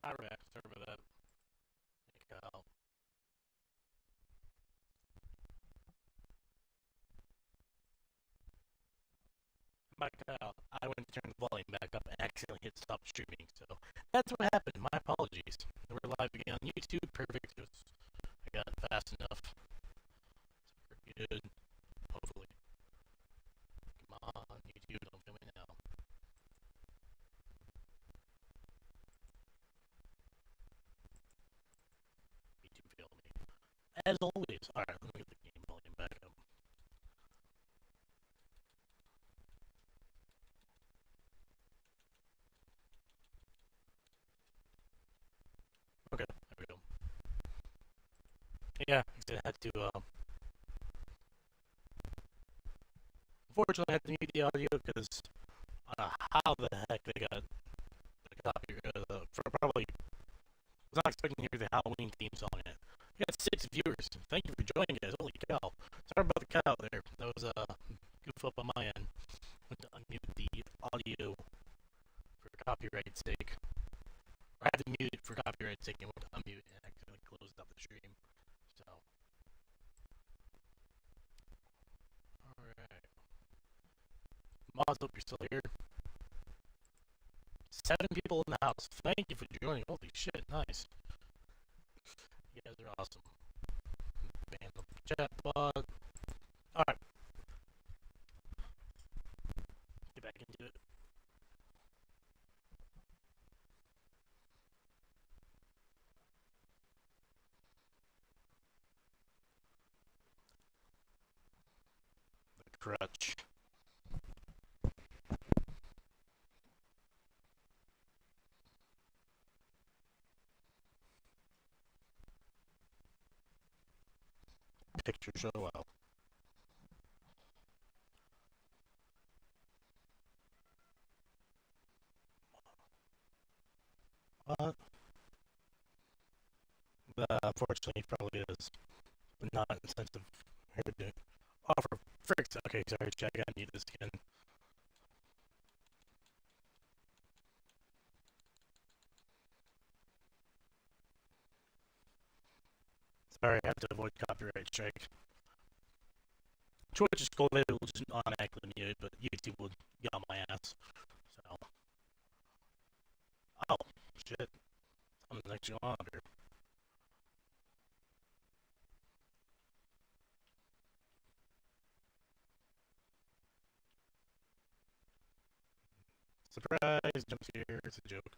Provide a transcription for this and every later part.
Alright, sorry about that. Cal. Back out. I went to turn the volume back up and accidentally hit stop streaming, so that's what happened. My apologies. We're live again on YouTube. Perfect. I got it fast enough. So we're good. Hopefully. Come on, YouTube, don't film me now. YouTube failed me. As always. Alright, let me get the game volume back up. Okay, there we go. Yeah, I had to, unfortunately, I had to mute the audio because I don't know how the heck they got the copy, for probably, I was not expecting to hear the Halloween theme song in it. We got 6 viewers. Thank you for joining, guys. Holy cow. Sorry about the cutout there. That was a goof up on my end. I went to unmute the audio for copyright sake. Or I had to mute it for copyright sake and went to unmute and accidentally closed up the stream. So, alright. Mods, hope you're still here. 7 people in the house. Thank you for joining. Holy shit, nice. You guys are awesome. Ban the chat bot. Alright. Get back into it. The crutch. Picture show out. What? Unfortunately, probably is. But not in the sense of here to do. Oh, for fricks. Okay, sorry, Jack. I need this again. Sorry, I have to avoid copyright strike. Twitch is cool, it will just automatically mute it, but YouTube will get on my ass. So. Oh, shit. Something's actually on here. Surprise! Jump scare. It's a joke.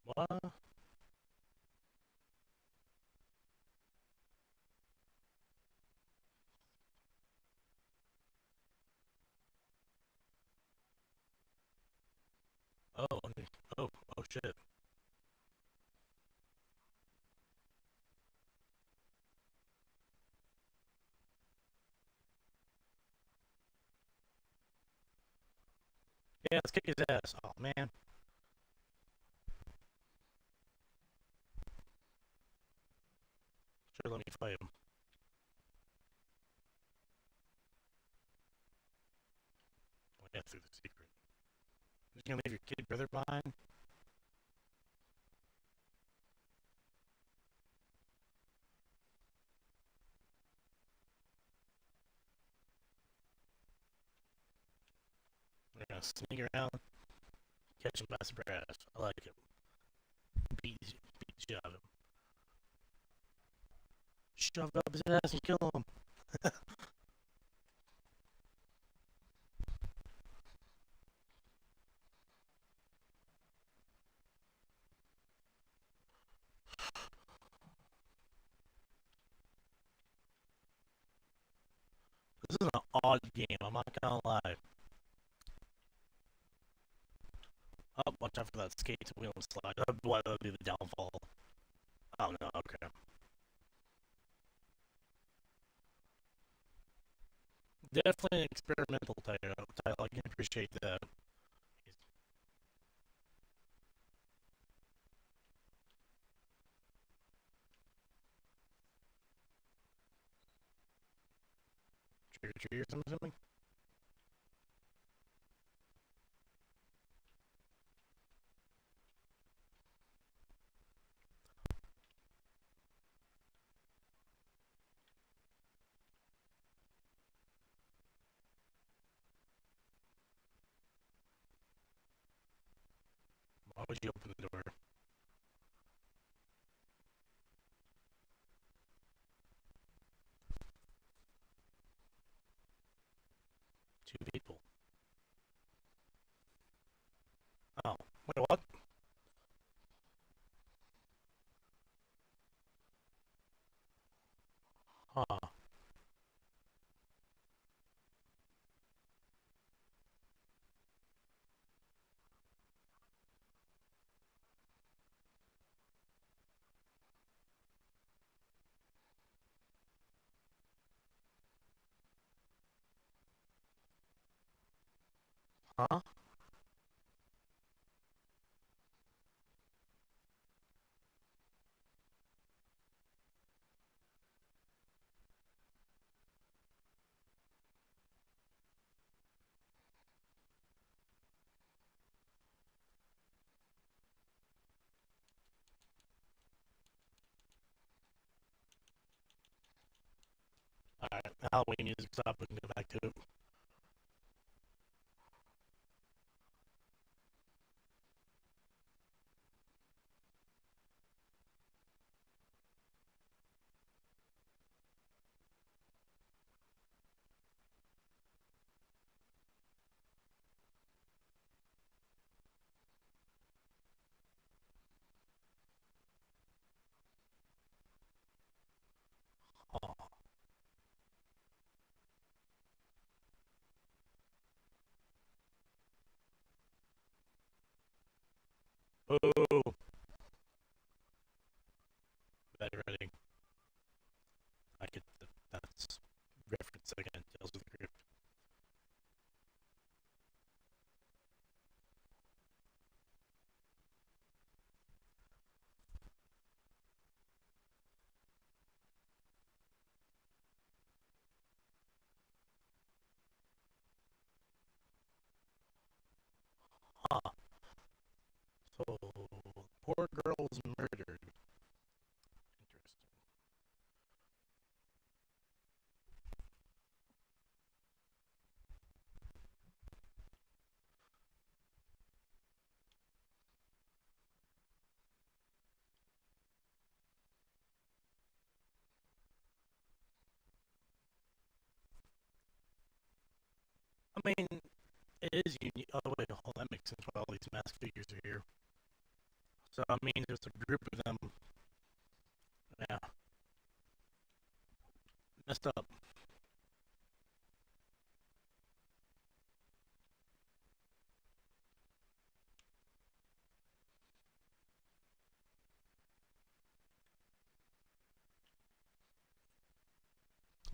What? Oh, oh shit. Yeah, let's kick his ass. Oh, man. Sure, let me fight him. Oh, yeah, through the secret. You're gonna leave your kid brother behind? We're gonna sneak around, catch him by surprise. I like it. Beat the shit out of him. Shove up his ass and kill him. This is an odd game, I'm not gonna lie. Oh, watch out for that skate wheel and slide. What would be the downfall? Oh no, okay. Definitely an experimental title. I can appreciate that. trick or treaters, I'm assuming. Why would you open the door? Two people. Oh, wait, what? Huh. Huh? Alright, Halloween music stop. We can go back to it. Oh. Oh. Better ready. I get that's reference again. Tales of the Crypt. Huh. So, poor girl's murdered. Interesting. I mean, it is unique. Oh, wait, hold on, that makes sense why all these masked figures are here. So, I mean, there's a group of them. Yeah, messed up.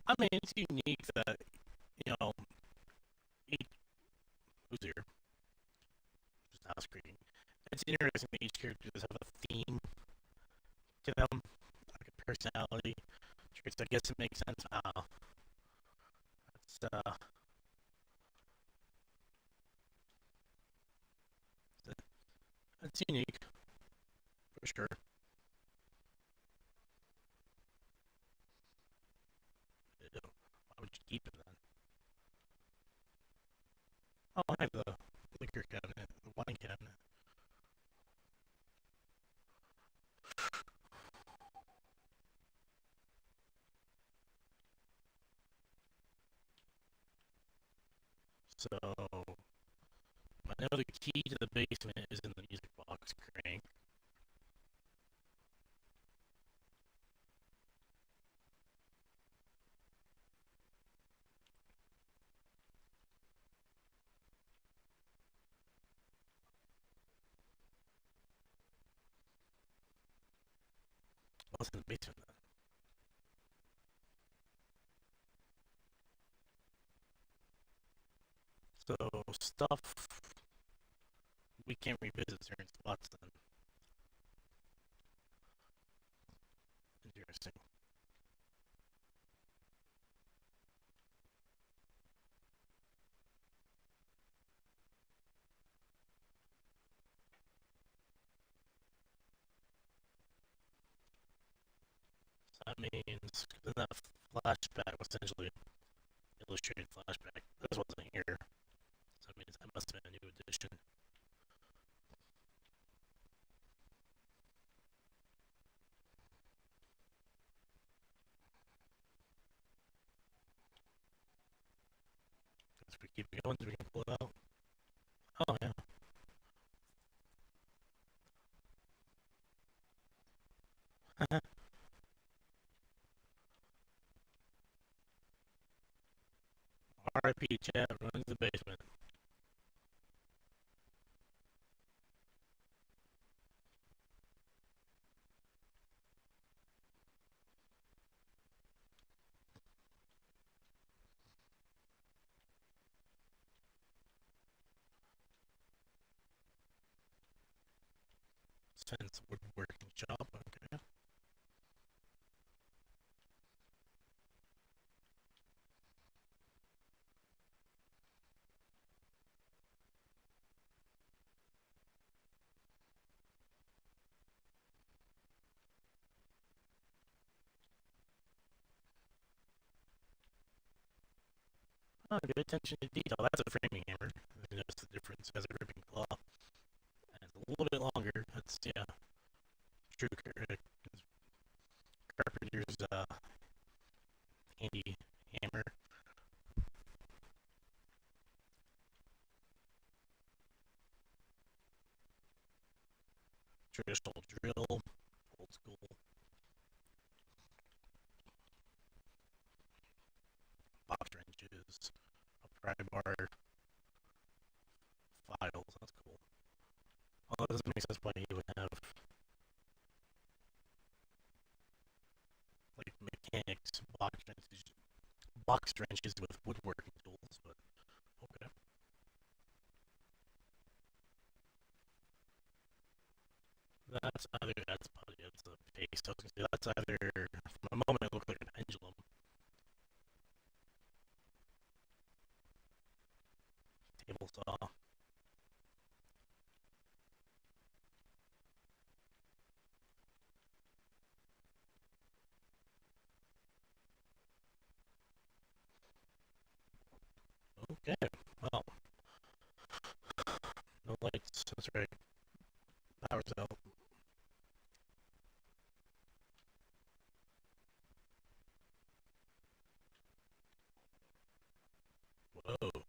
I mean, it's unique that, you know, each, who's here? Just now screen. It's interesting that each character does have a theme to them, like a personality traits. I guess it makes sense. It's, it's unique, for sure. Why would you keep it then? Oh, I have the liquor cabinet, the wine cabinet. So, I know the key to the basement is in the music box crank. What's in the basement then? So, stuff we can't revisit certain spots then. Interesting. that flashback was essentially illustrated flashback. This wasn't here, so I mean that must have been a new edition. As we keep going, so we can pull it out. Oh yeah. RIP chat runs the basement. Since woodworking shop, okay. Oh, good attention to detail. That's a framing hammer. You notice the difference as a gripping claw. And it's a little bit longer. That's, yeah, true carpenter's handy hammer. Traditional drill, old school. Box wrenches, a pry bar, files. That's cool. Although it doesn't make sense why you would have like mechanics box wrenches with woodworking tools, but okay. That's probably it's a pace. That's either from a moment it looked like a pendulum. Table saw. Okay. Well, no lights. That's right. Power's out. Whoa.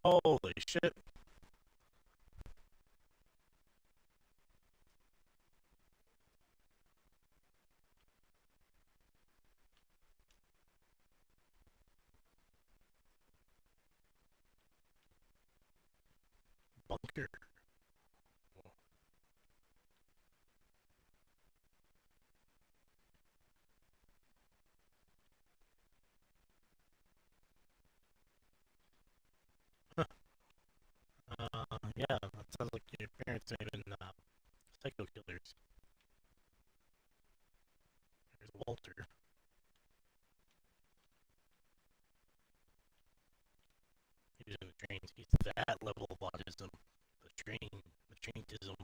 Holy shit. Bunker. Yeah, that sounds like your parents may have been psycho killers. There's Walter. He's in the trains. He's that level of autism. The trainism.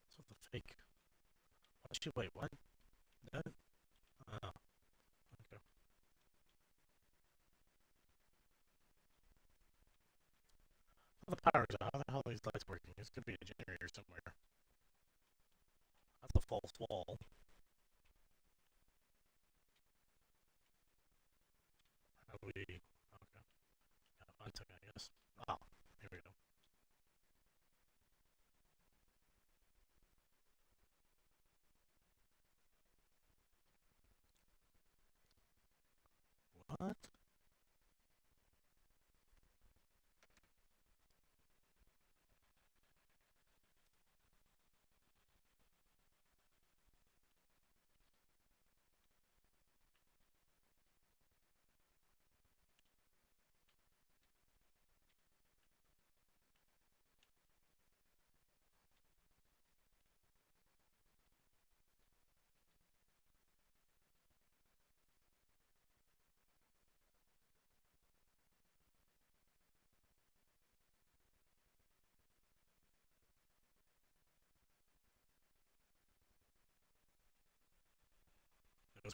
So the fake. Wait, what? That? Okay. Well, the power's out. How the hell are these lights working? This could be a generator somewhere. That's a false wall. How do we? Okay. Yeah, one second, I guess. Oh, here we go. What?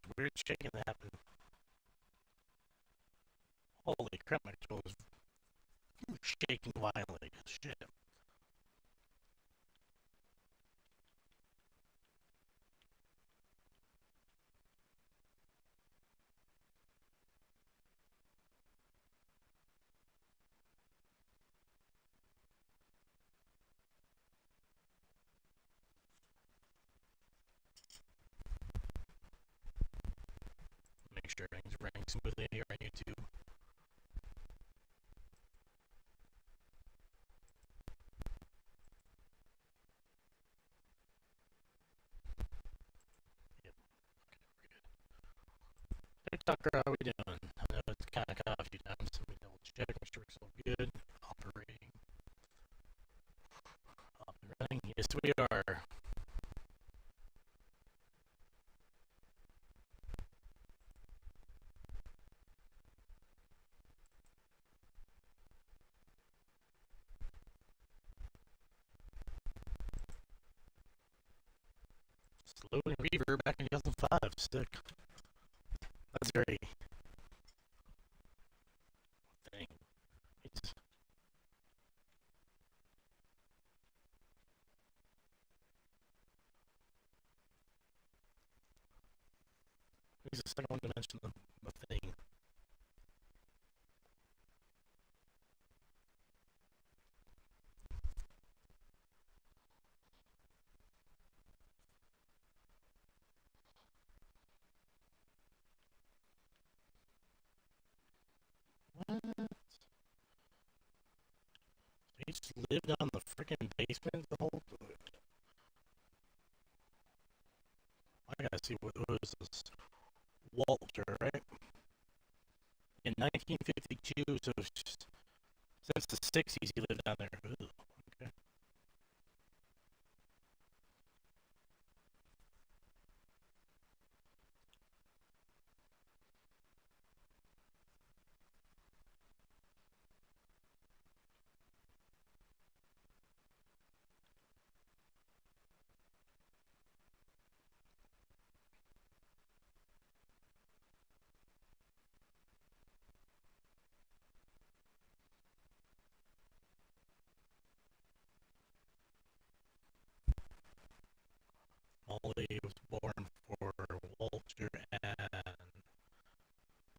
was weird shaking that happened. Holy crap, my controller was shaking violently. Shit. Make sure everything's running smoothly here on YouTube. Yep. Okay, we're good. Hey Tucker, how we doing? I know it's kind of cut off a few times, so we double check, make sure it's all good. Operating. Up and running. Yes, we are. Slow and reverb back in 2005. Sick. That's very thing. It's he's the second one to mention the thing. What? He just lived on the freaking basement the whole. I gotta see what was this. Walter, right? In 1952, so since the 60s, he lived down there. Ooh, okay. Molly was born for Walter, and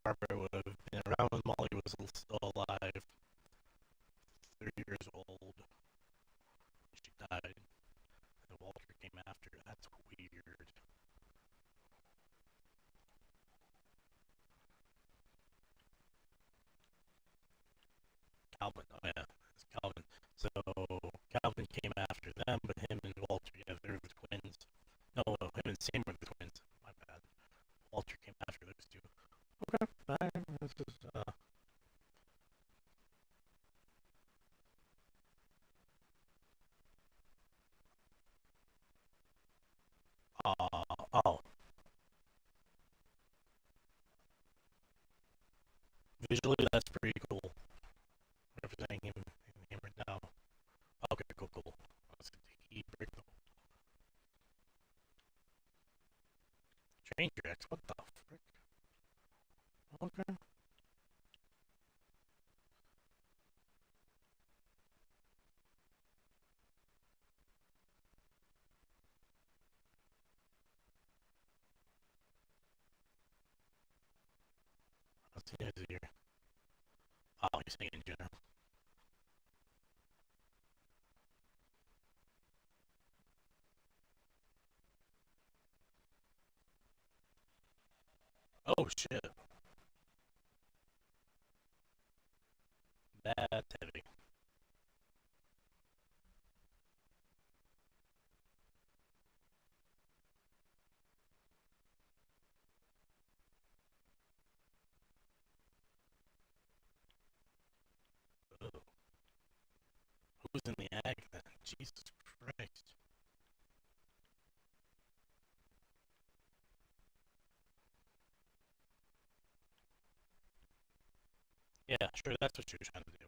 Barbara would have been around when Molly was still alive. 3 years old. She died, and Walter came after. That's weird. Calvin, oh yeah, it's Calvin. So Calvin came after them, but him and Walter, yeah, they were the twins. No, him and Sam were the twins. My bad. Walter came after those two. Okay, bye. This is oh, visually that's pretty cool. Representing him hammered now. Okay, cool, cool. Let's he break the Stranger X. What the frick? Okay. Let's see who's here. Oh, he's saying in general. Oh shit. That's heavy. Oh. Who's in the ag then? Jesus Christ. Yeah, sure, that's what you're trying to do.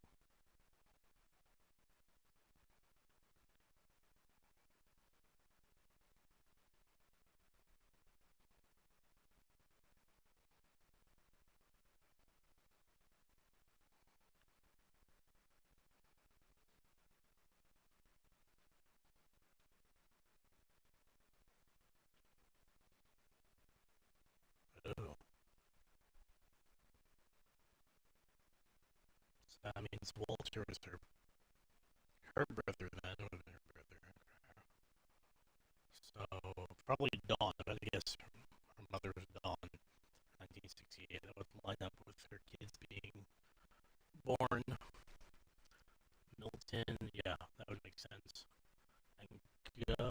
Oh, so that means Walter was her brother then, or their brother. So probably Dawn, but I guess her mother was Dawn. 1968. That would line up with her kids being born. Milton, yeah, that would make sense. And no,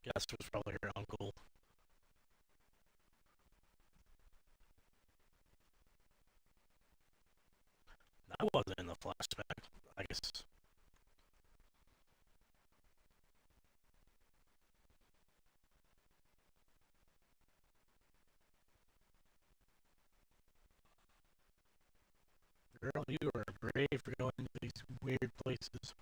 Gus was probably her uncle. That wasn't in the flashback. I guess. Girl, you are brave for going to these weird places.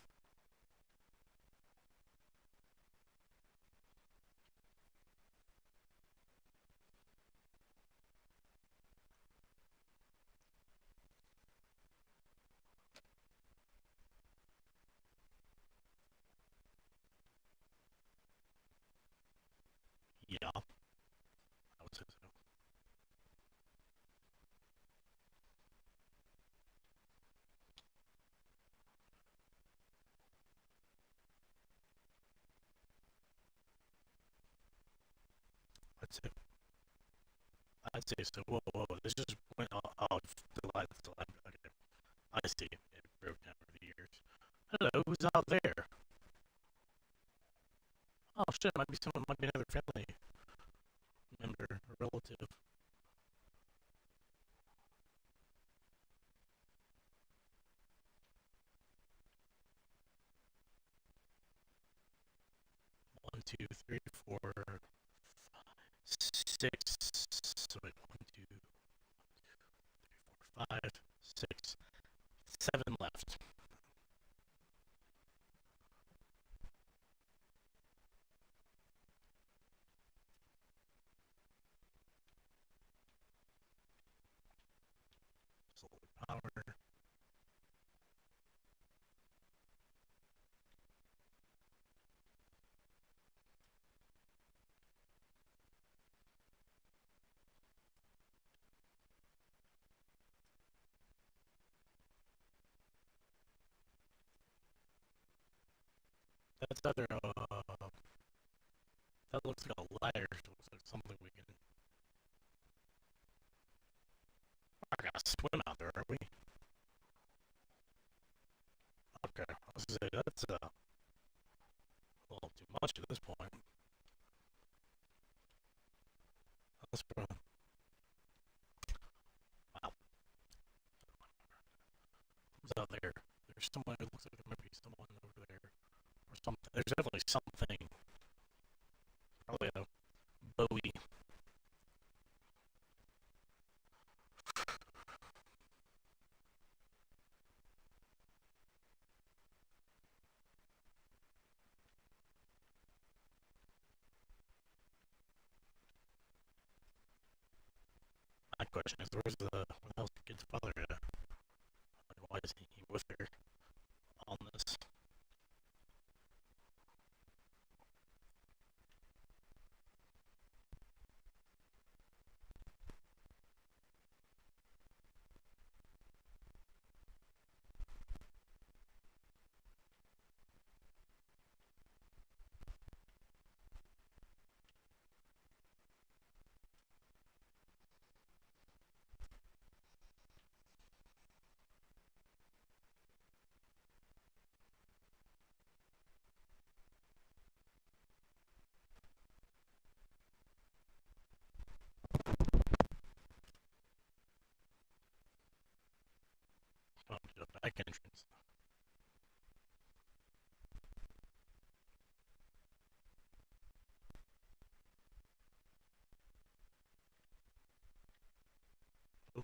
Yeah, I would say so. I'd say, I'd say so. Whoa, whoa, this just went the light, the light. Okay, I see. It broke down over the years. Hello, who's out there? Oh shit, might be someone, might be another family member or relative. 1, 2, 3, 4, 5, 6. So wait, 1, 2, 3, 4, 5, 6, 7 left. Solar power. That's other. That looks like a ladder. So it looks like something we can. We're not gonna swim out there, are we? Okay, I was gonna say that's a little too much at this point. That's wow. Who's out there? There's someone. It looks like there might be someone over there, or something. There's definitely something. Probably a Bowie. My question is, where's where the hell's the kid's father at? Like, why is he with her on this? Oh, the back entrance. Oh,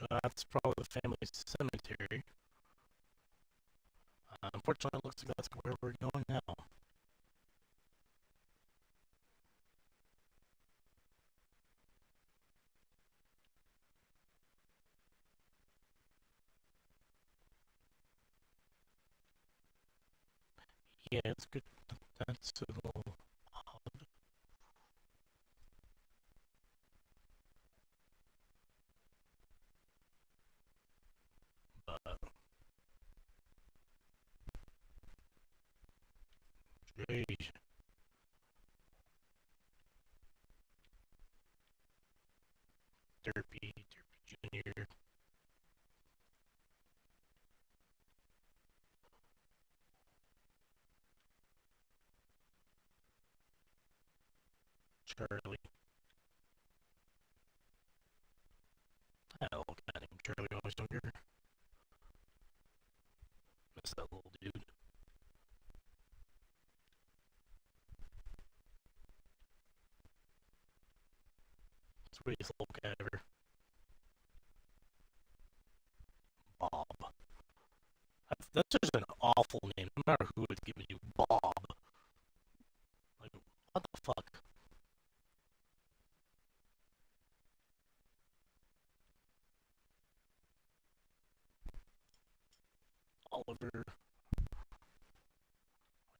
That's probably the family cemetery. Unfortunately, it looks like that's where we're going now. Yeah, it's good. That's a little odd, but geez, Derpy Junior, Charlie. I had a little guy named Charlie when I was younger. Miss that little dude. Sweetest little cat ever. Bob. That's just an awful name. No matter who is giving you Bob. Like, what the fuck? Oliver.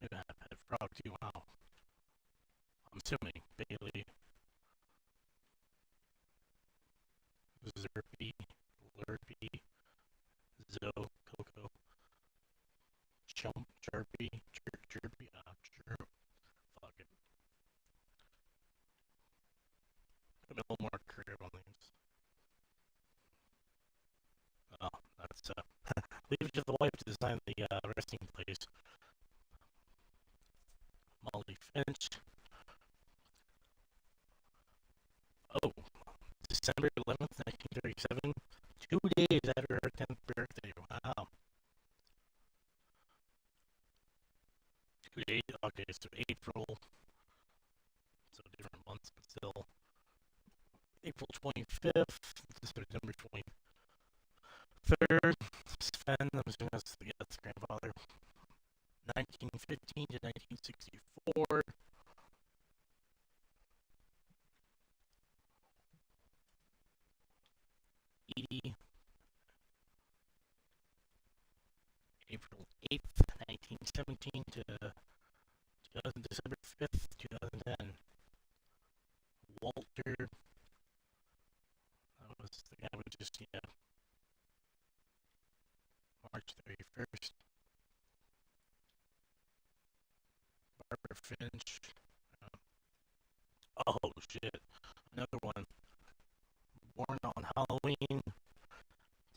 Maybe I had frog too. Wow. I'm assuming Bailey, Zerpy, Lurpy, Zo, Coco, Chump, Chirpy, Chirpy, Chirp. Fuck it. Got a little more creative on these. Oh, that's leave it to the wife to design the resting place. Molly Finch. Oh, December 11th, 1937. 2 days after her 10th birthday. Wow. 2 days. Okay, so April. So different months, but still. April 25th. September 23rd. Sven, I'm assuming that's the grandfather. 1915 to 1964. Edie, April 8th, 1917 to December 5th, 2010. Walter, that was the guy who just, yeah, March 31st. Barbara Finch. Oh, shit. Another one. Born on Halloween,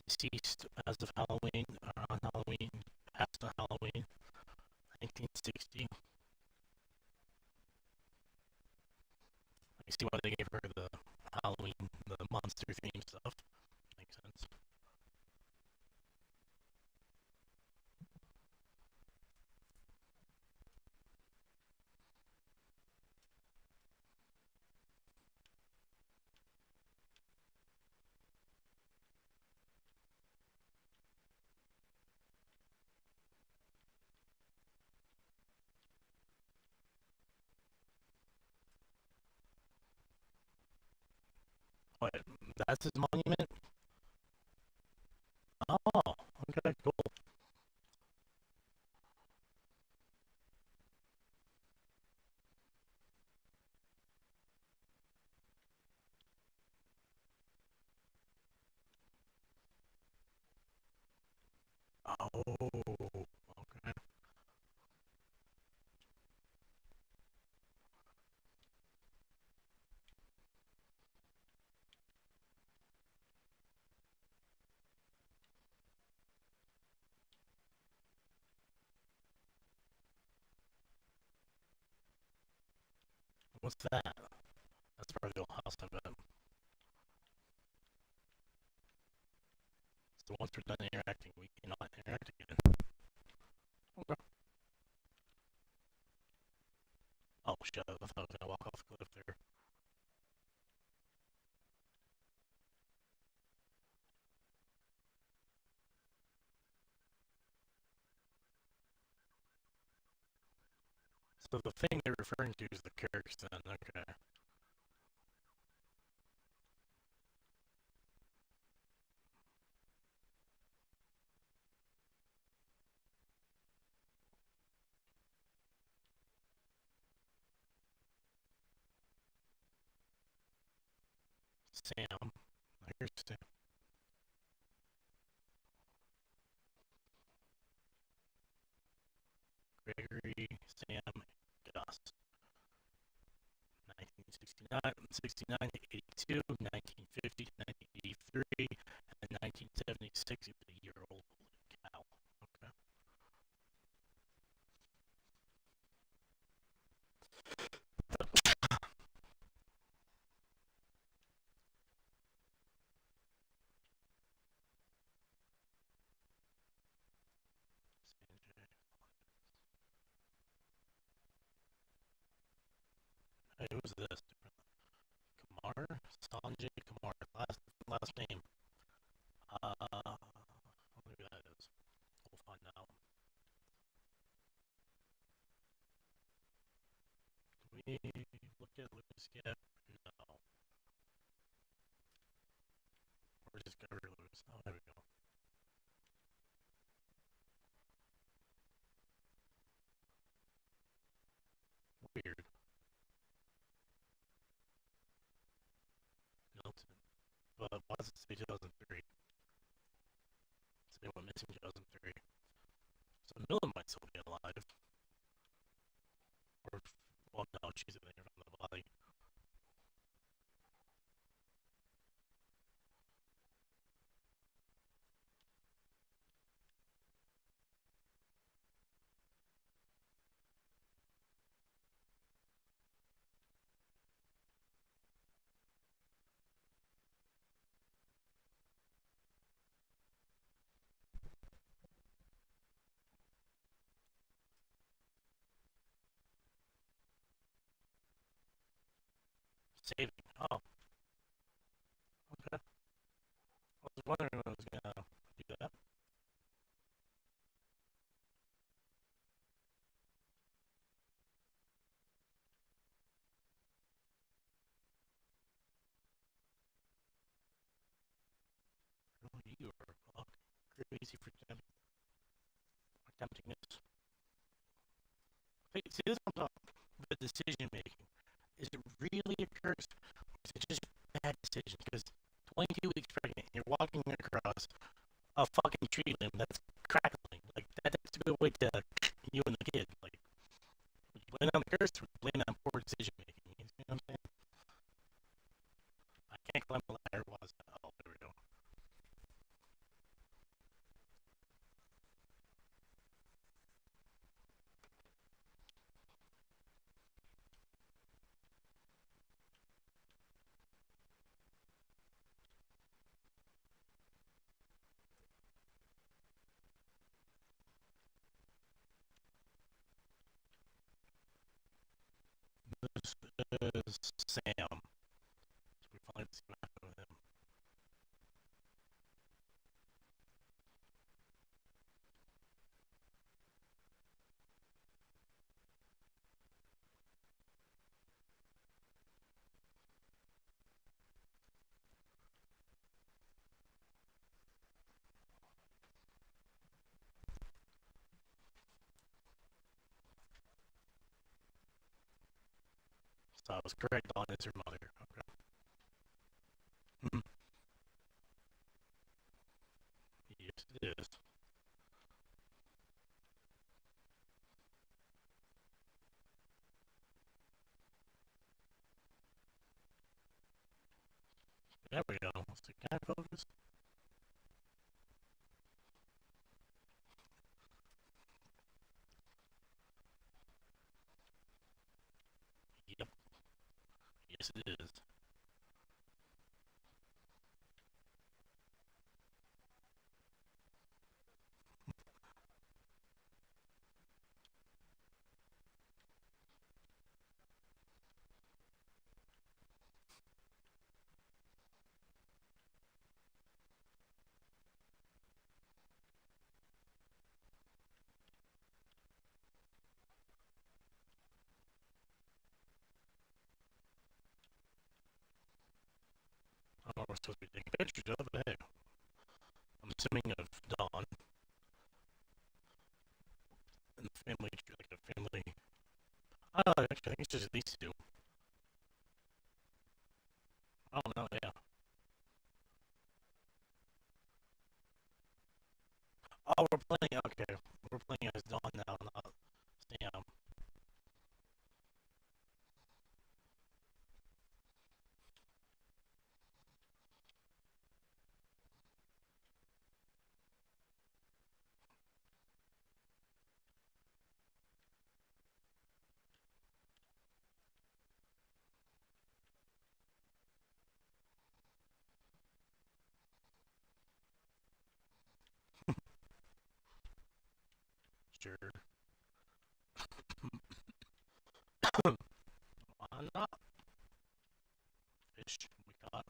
deceased as of Halloween, or on Halloween, passed on Halloween, 1960. I see why they gave her the Halloween, the monster theme stuff. Makes sense. What? That's his monument? Oh, okay, cool. Oh, okay. What's that? That's part of the old house, I bet. So once we're done interacting, we cannot interact again. Okay. Oh, shit, I thought I was gonna walk off the cliff there. So the thing they're referring to is the Kirks then, okay. Sam. Here's Sam. Gregory, Sam, Gus. 1969, 69, 82, 1950, 1983, and 1976. He was a year old. Holy cow. Okay. Hey, who's this? Kumar? Sanjay Kumar. Last name. Who that is. We'll find out. Can we look at Lewis yet? No. Or Discover Lewis. Oh, there we go. Weird. Milton. But why does it say 2003? They went missing 2003. So Milton might still be alive. Or, well, no, she's in there on the body. Saving. Oh, okay. I was wondering when I was gonna do that. Really, you are crazy for attempting this. Hey, see, this is what I'm talking about. The decision making. Is it really a curse? Or is it just bad decision? Because 22 weeks pregnant, you're walking across a fucking tree limb that's crackling. Like, that's a good way to you and the kid. Like, blame it on the curse or blame it on poor decision making. You see what I'm saying? I can't climb the ladder. Was oh, there we go. This is Sam. So we finally see what happened with him. So I was correct on it's her mother. Okay. Yes, it is. There we go. So can I focus? Yep. Yes, it is. supposed to be taking pictures of, but hey, I'm assuming of Dawn and the family, like a family. Actually, I think it's just these two. I don't know. Yeah. Oh, we're playing. Okay, we're playing as Dawn now, not Sam. Sure. Why not? Fish we caught.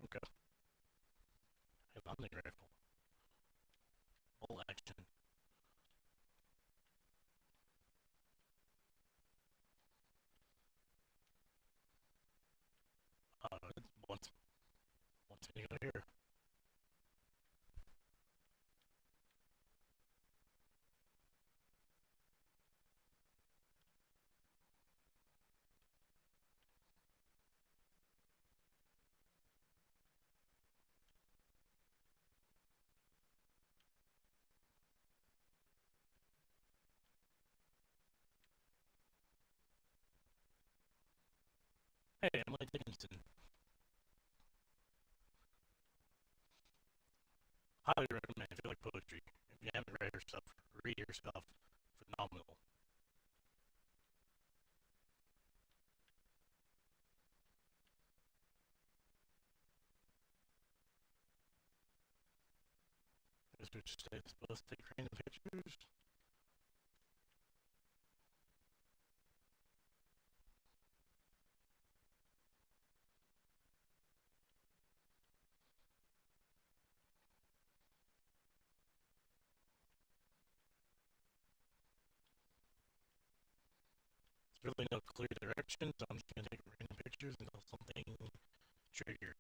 Okay. Hey, hunting rifle. Full action. It's once you go here. Hey, Emily Dickinson. Highly recommend if you like poetry. If you haven't read her stuff, read her stuff. Phenomenal. This would just say it's supposed to take random pictures. There's really no clear direction, so I'm just gonna take random pictures until something triggers.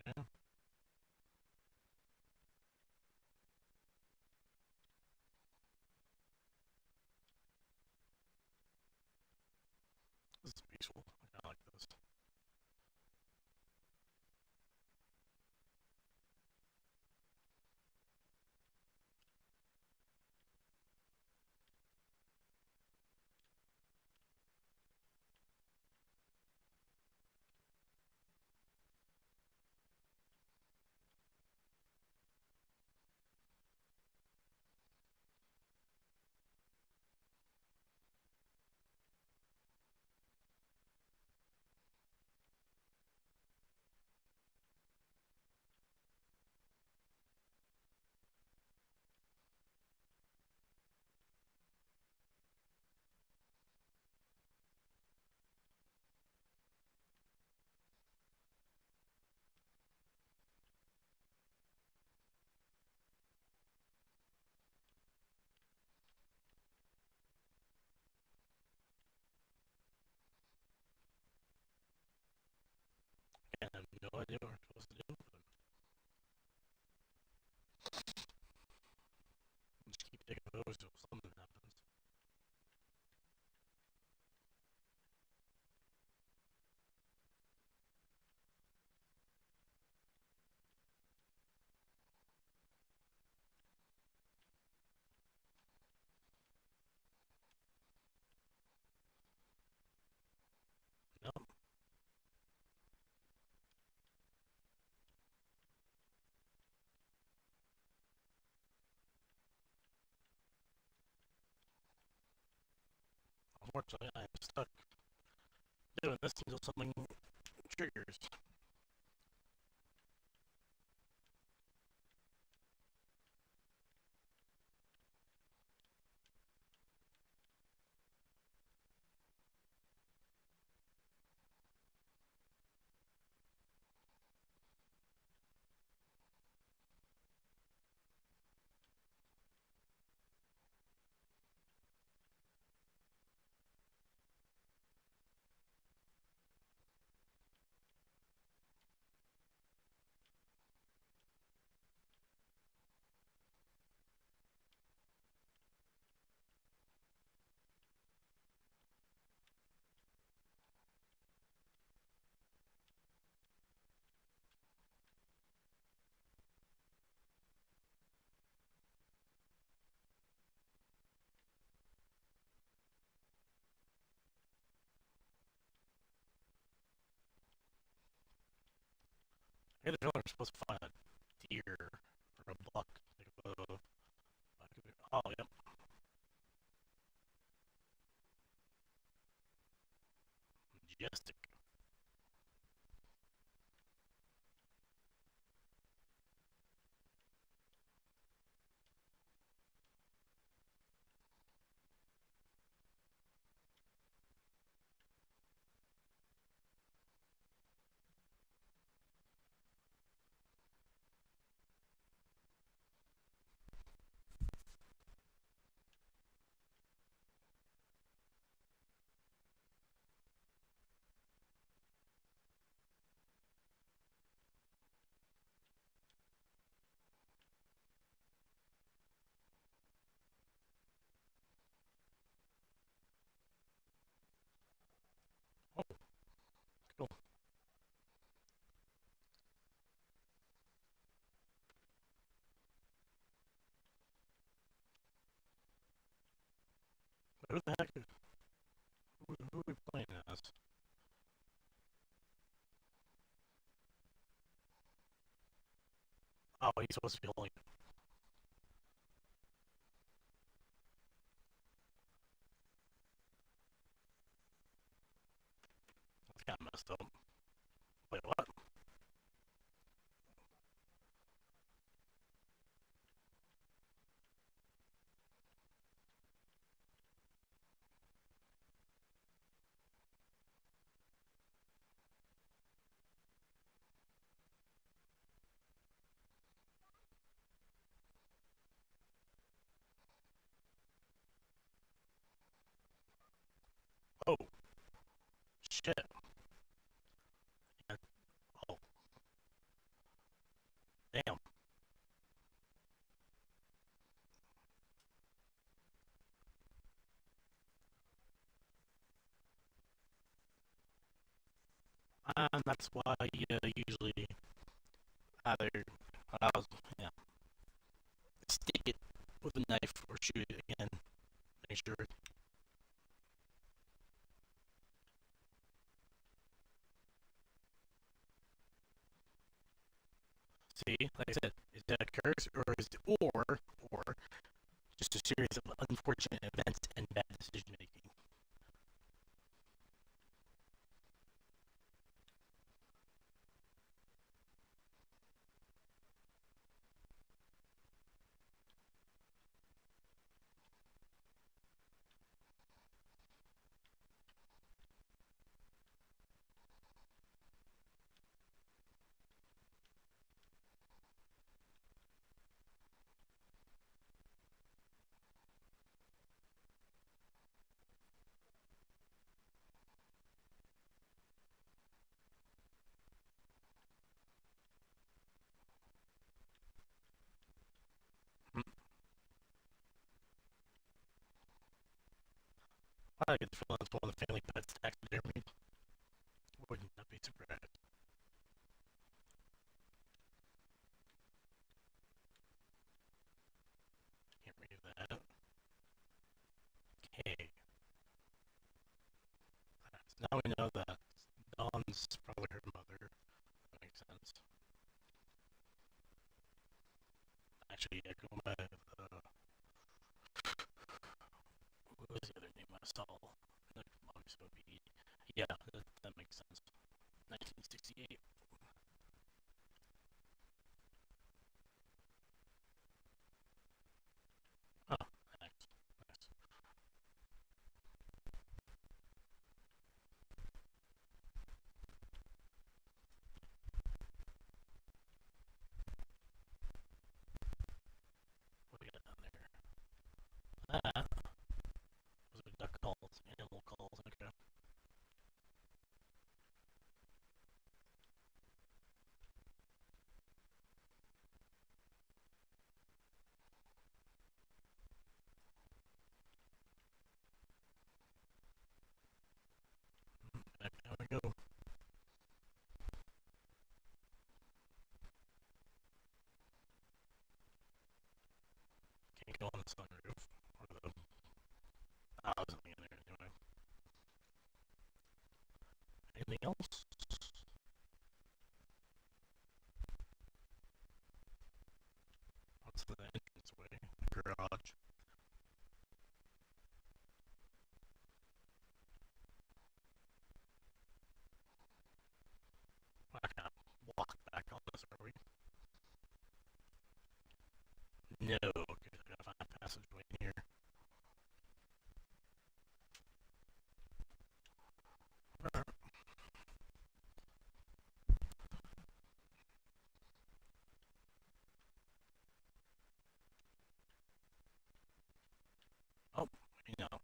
Okay. This is peaceful. I kinda like this. I have no idea what we're supposed to do, but just keep taking photos till something happens. unfortunately, I'm stuck doing this until something triggers. I get the feeling we're supposed to find a deer or a buck. Oh, yep. Majestic. Oh, cool. Who the heck? Who are we playing as? Oh, he's supposed to be holding. That's kind of messed up. Wait, what? Oh, shit. Yeah. Oh, damn. And that's why you usually either yeah, stick it with a knife or shoot it again. Make sure. See, like I said, is that a curse or just a series of unfortunate events and bad decision making? I get the feeling it's one of the family pets taxidermy. Would not be surprised. Can't read that. Okay. So now we know that Dawn's probably her mother. That makes sense. Actually, yeah, going by what was the other name I saw? sunroof. Or the. Oh, there's nothing in there anyway. Anything else? What's the entrance way? Garage. I can't walk back on this, are we? No. Okay, I gotta find a passageway here. Oh, you know.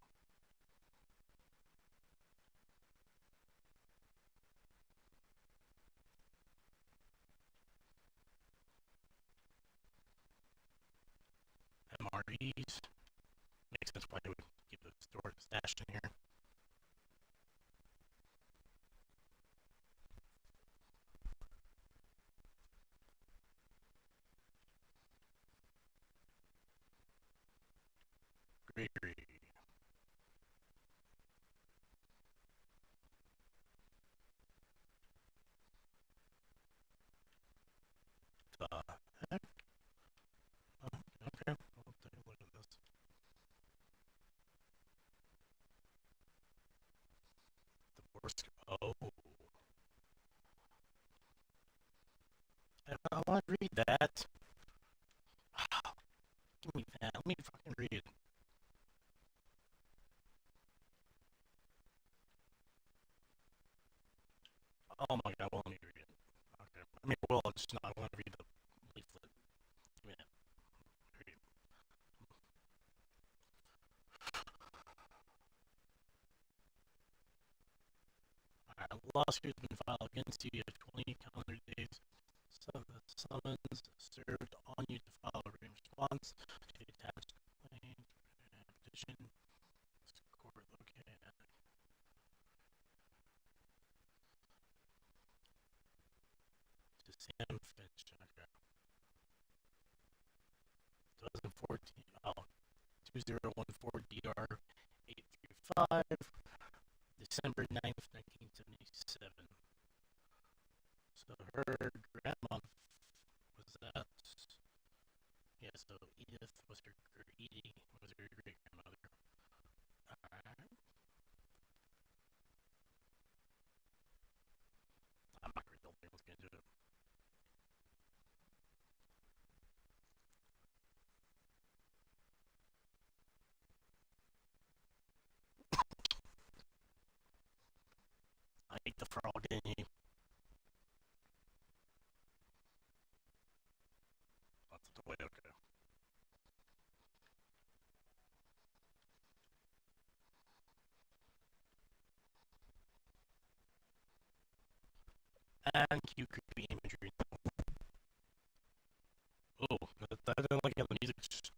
MREs. Makes sense why they would keep the store stashed in here. Gregory. The heck? Oh, okay, we'll take a look at this. Divorce. Oh. I want to read that. Give me that. Let me fucking read it. Oh my god, well, let me read it. Okay. I mean, well, it's not. I want to read the leaflet. Give me that. Read it. Alright, lawsuit has been filed against you. You have 20 calendar days. So the summons served on you to file a written response to the attached complaint, petition, court located to Sam Finch. Okay. 2014, 2014 DR 835, December 9th, 1977. So her grandma was that. Yeah, so Edith was her, or Edie was her great grandmother. Alright. I'm not gonna read the whole thing, let's get into it. I ate the frog, didn't you? That's the way, okay. And cue creepy imagery. Oh, I didn't like how the music's just.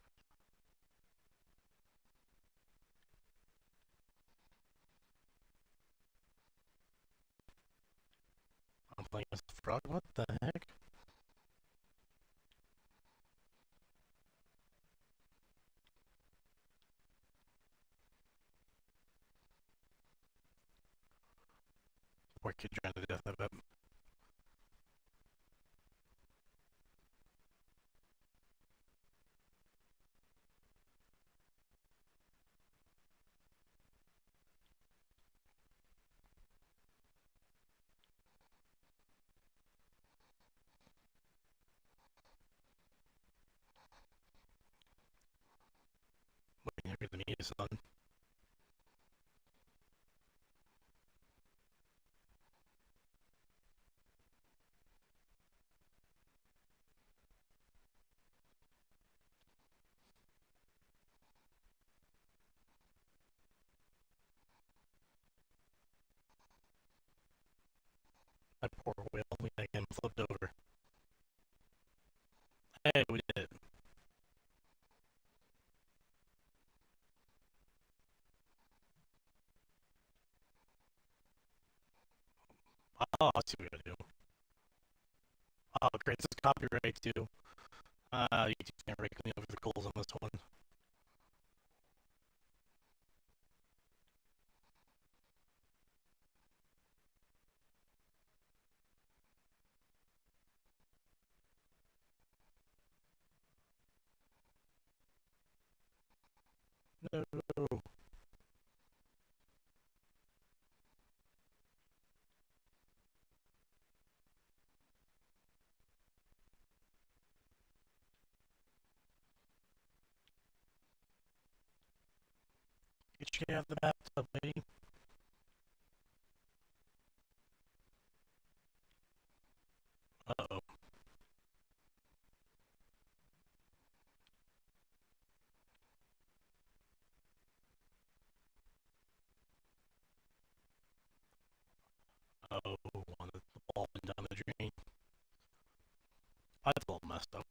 I'm playing as the frog, what the heck? Poor kid trying to death of it. Waiting for the meat is done. That poor whale, we got him flipped over. Hey, we did it. Oh, I see what we gotta do. Oh, great, this is copyright too. YouTube's gonna rake me over the coals on this one. you get out of the bathtub, lady? Uh-oh. Oh, one of the ball went down the drain. I felt messed up.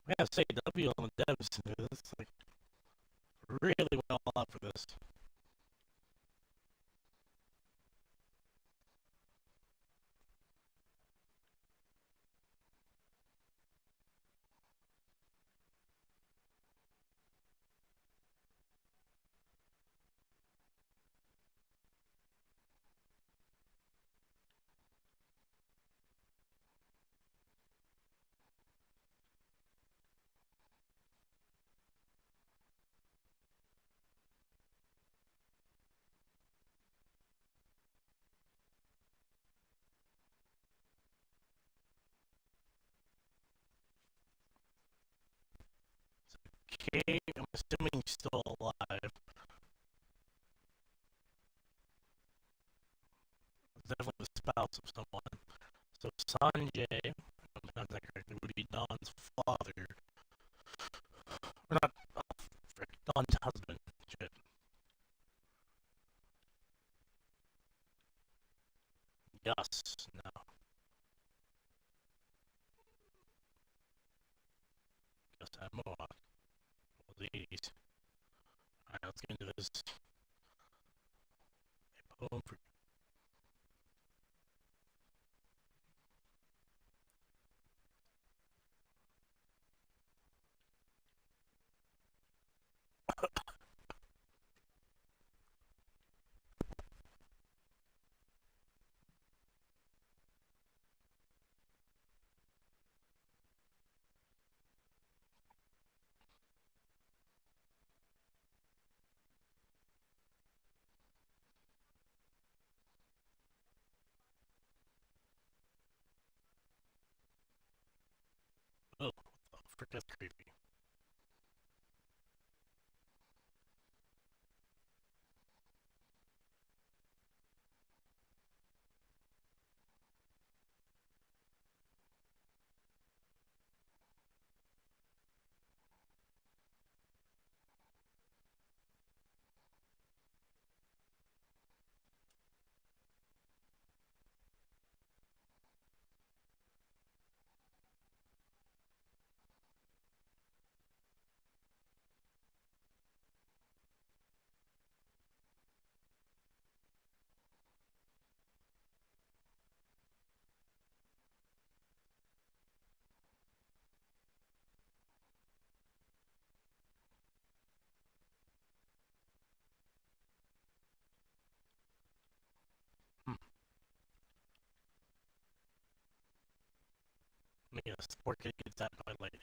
I gotta say, W on the devs. This like really went all out for this. Okay, I'm assuming he's still alive. Definitely the spouse of someone. So Sanjay, I'm not that correctly, would be Don's father. Or not, oh, frick, Don's husband. Shit. Yes, no. Yes, I'm Mohawk. Well, the 80s. Alright, let's get into this. A poem for. Oh, what the frick, that's creepy. Hmm. Yes, the poor kid gets that by lightning.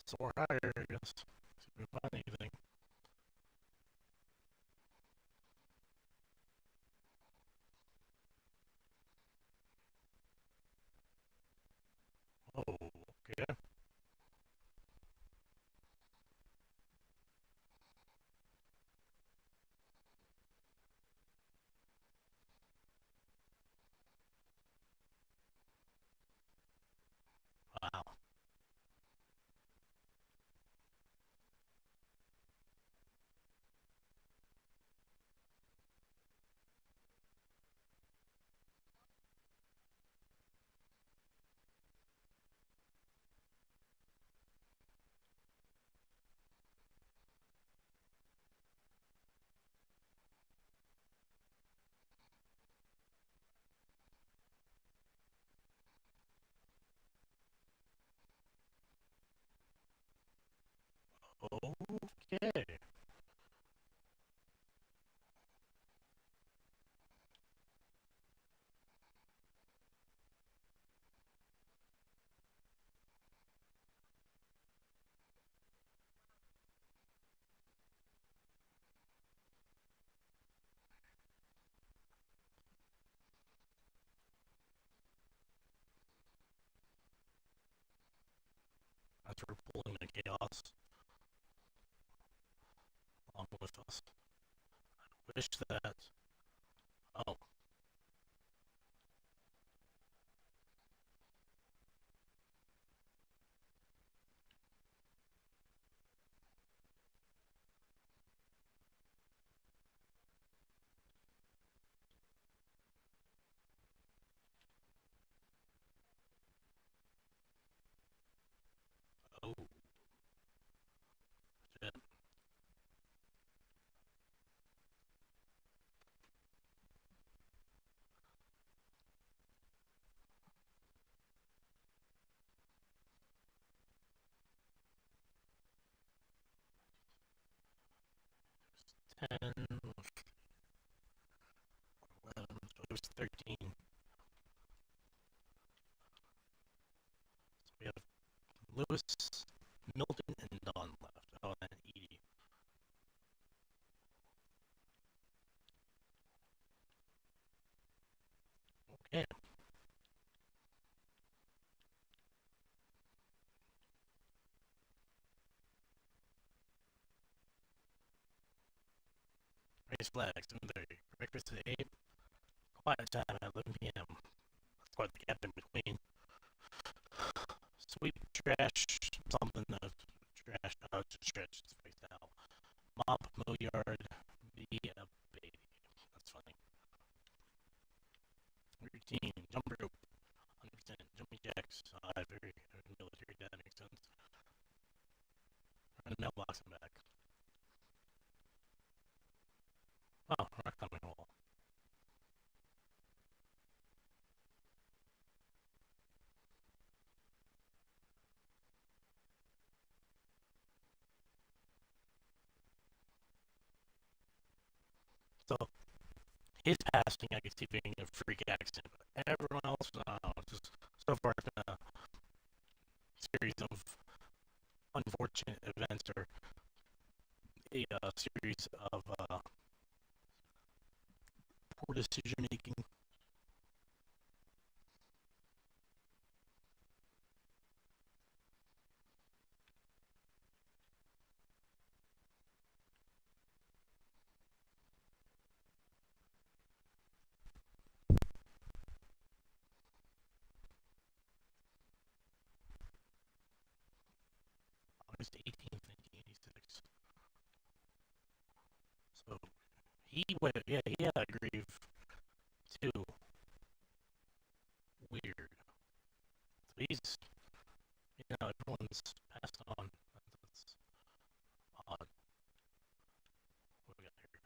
So we're higher, I guess. See if we can find anything. Oh, okay. Wow. Okay. us, along with us. I wish that. Oh, oh, shit. 10, 11, so it was 13. So we have Lewis, Milton, and Don left. Oh, and then Edie. Okay, raise flags, 7:30. Breakfast at 8. Quiet time at 11 p.m. That's quite the gap in between. Sweep, trash, something, trash, just trash, it's spaced out. Mop, mow yard, be a baby. That's funny. Routine, jump rope, 100%. Jumping jacks, very military, that makes sense. Run the mailbox and back. Oh, rock climbing wall. So, his passing, I could see being a freak accident, but everyone else, just so far it's been a series of unfortunate events or a series of poor decision making. August 18th, 1986. So he had a grief too. Weird. So he's, everyone's passed on. That's odd. What do we got here?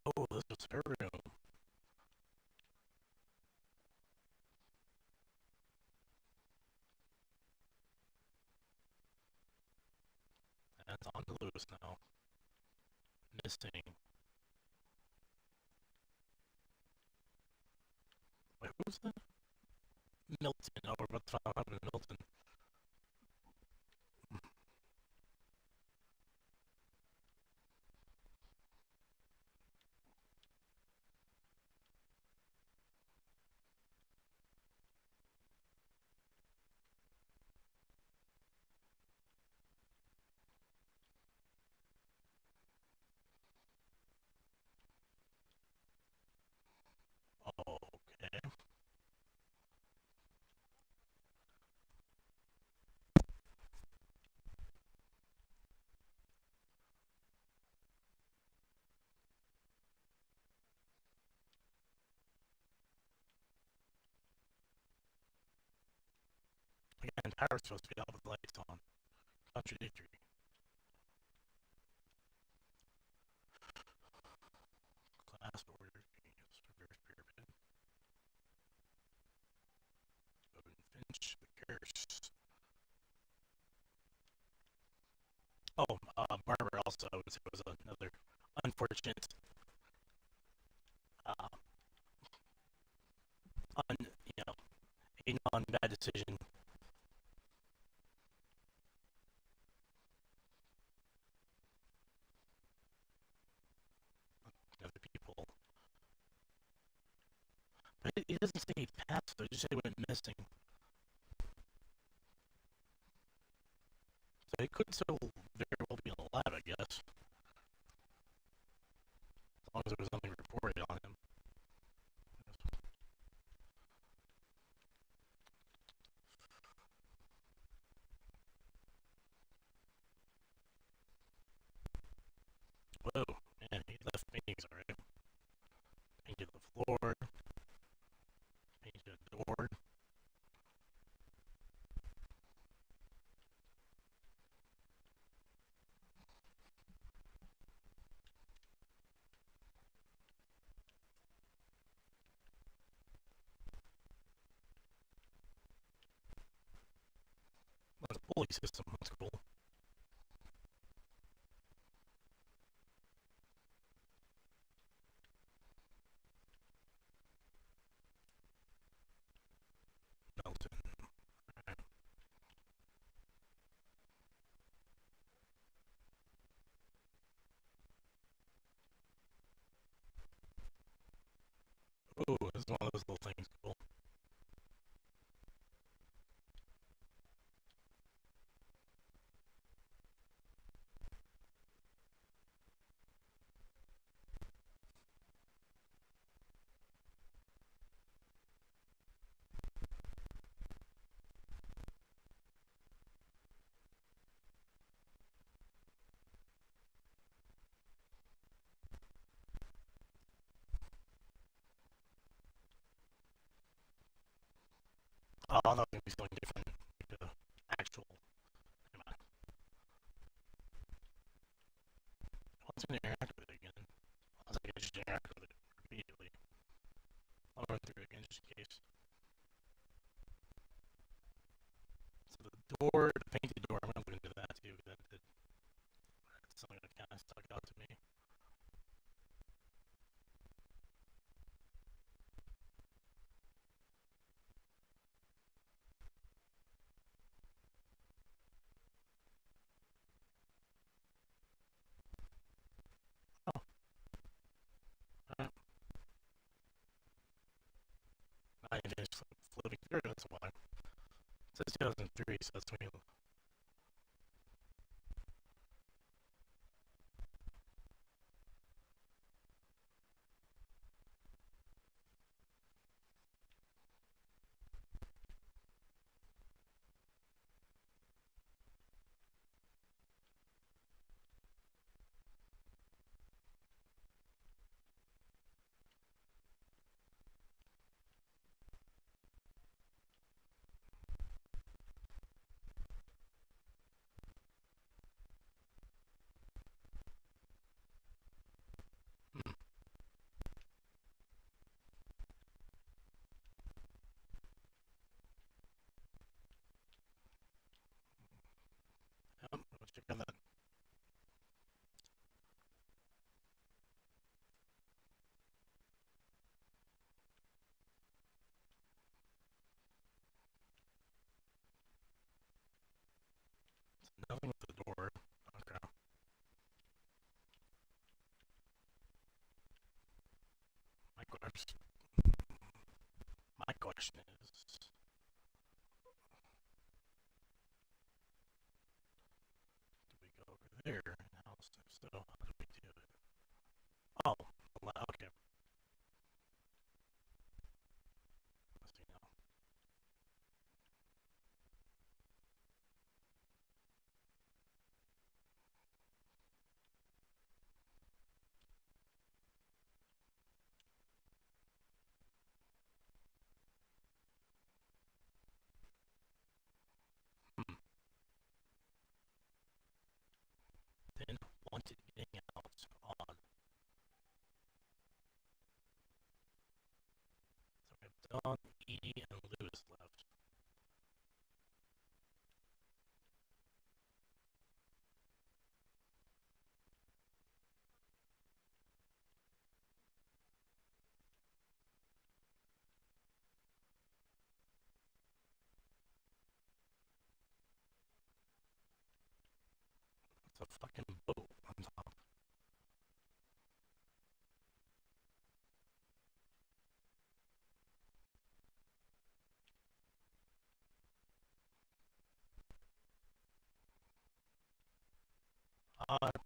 Oh, this was her room. And it's on to Lewis now. Missing. Wait, who was that? Milton. Oh, we're about to find out what happened to Milton. Okay. Again, power's supposed to be out with the lights on. Contradictory. Class order. Reverse pyramid. Odin Finch. The curse. Oh, Barber also, I would say, was another unfortunate, uh, a non-bad decision. It doesn't say he passed, though. It just say he went missing. So he could still very well be alive, I guess. As long as there was nothing reported on him. Whoa, man, he left paintings already. Painted the floor, painted a door. That's a pulley system, that's cool. Melton. Right. Ooh, this is one of those little things, cool. Oh, I thought it was something different. Like the actual. Never mind. I was gonna interact with it again. I was like, I just interact with it immediately. I'll run through it again just in case. So the door, the painted door, I'm gonna look into that too. That's something that kind of stuck out to me. Oh, alright. I finished flipping through, that's why. It says 2003, so that's 20. Hmm. Let's check on that. Nothing with the door. Okay. My question. My question is, do we go over there in the house? If so, how do we do it? Oh, okay. Let's see now. Hmm. Then wanted getting out. Odd. So we have Don, Edie, and Lewis left. It's a fucking boat on top.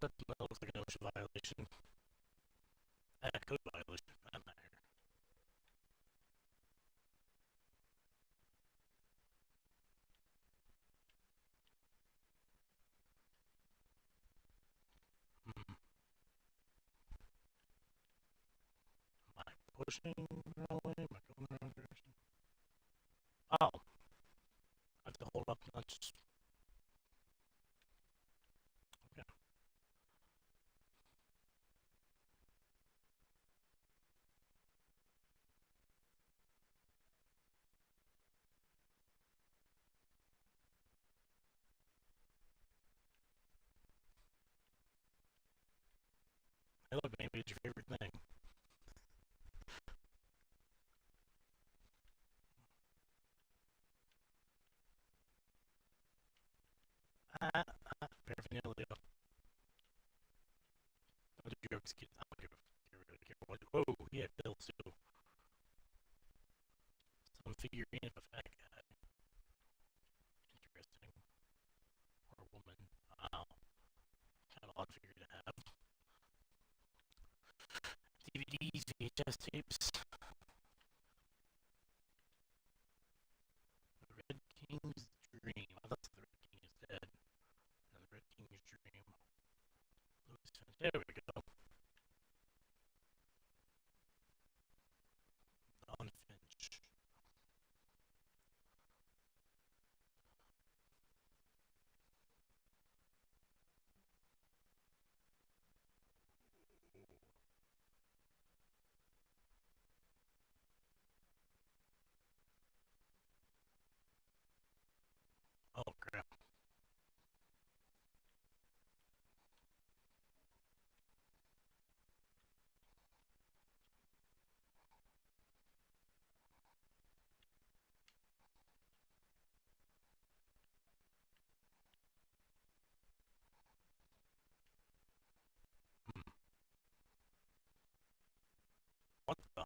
That looks like an OSHA violation. A code violation, for that matter. Hmm. Am I pushing the wrong way? Am I going the wrong direction? Oh, I have to hold up. That's just okay. Hey, look, maybe it's your favorite thing. Paraphernalia. Don't do drugs, kids. I don't really care what. Whoa, yeah, pills too. Some figurine of a fat guy. Interesting. Or a woman. Wow. Kind of odd figure to have. DVDs, VHS tapes. The Red King's Dream. I thought the Red King is dead. And the Red King's Dream. There we go. Don Finch. Oh crap. Hmm. What the?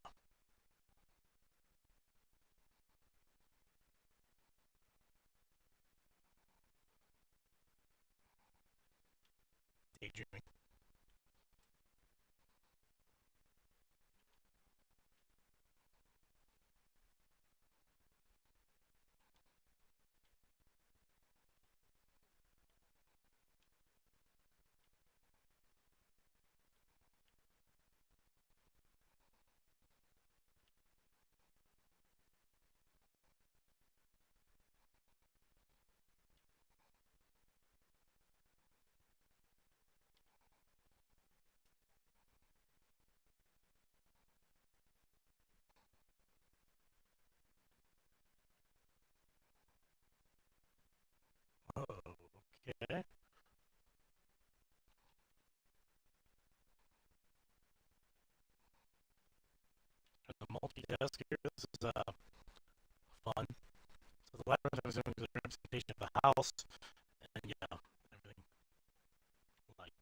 Daydreaming. Oh, okay. And the multitask here. This is fun. So the labyrinth is a representation of the house, and yeah, everything lights,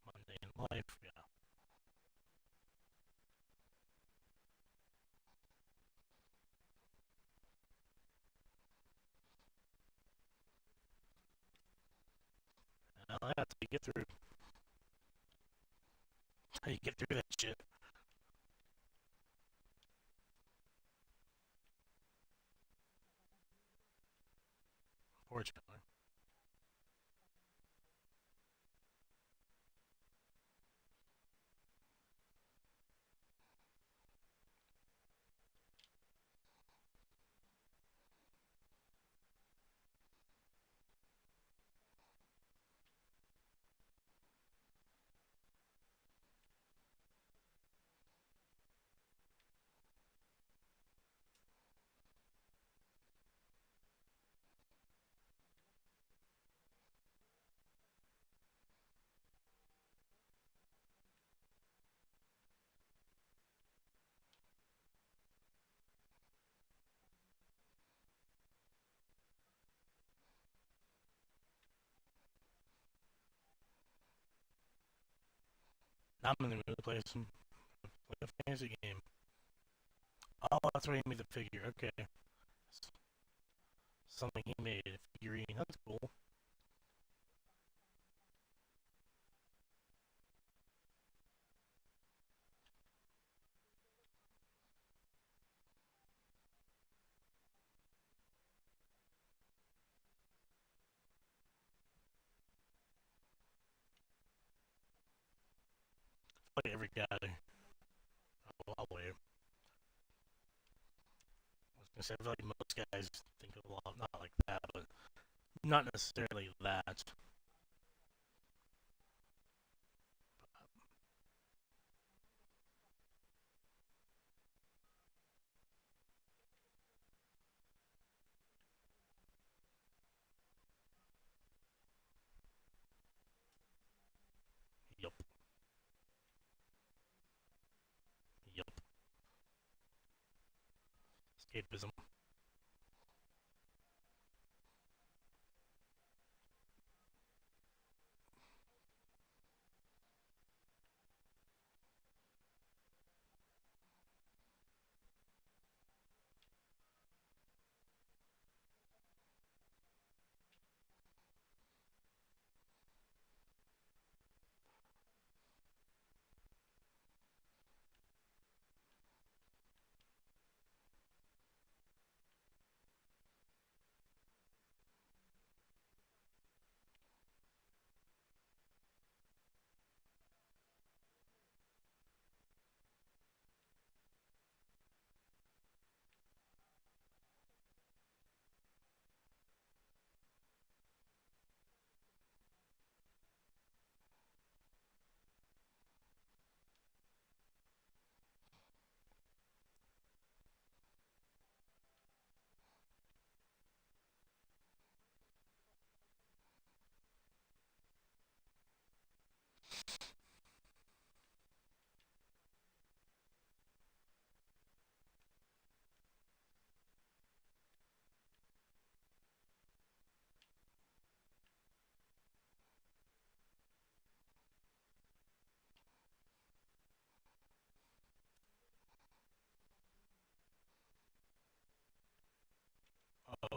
mundane life. Yeah. Well, that's how you get through. How you get through that shit. Fortunately. Now I'm in the mood to play a fantasy game. Oh, that's where you made the figure. Okay. something he made a figurine. That's cool. Like every guy. I'll wait. I was gonna say, I feel like most guys think of a lot, not like that, but not necessarily that. Yup, yup. Escapism.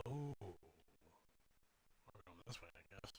Oh, we're going this way, I guess.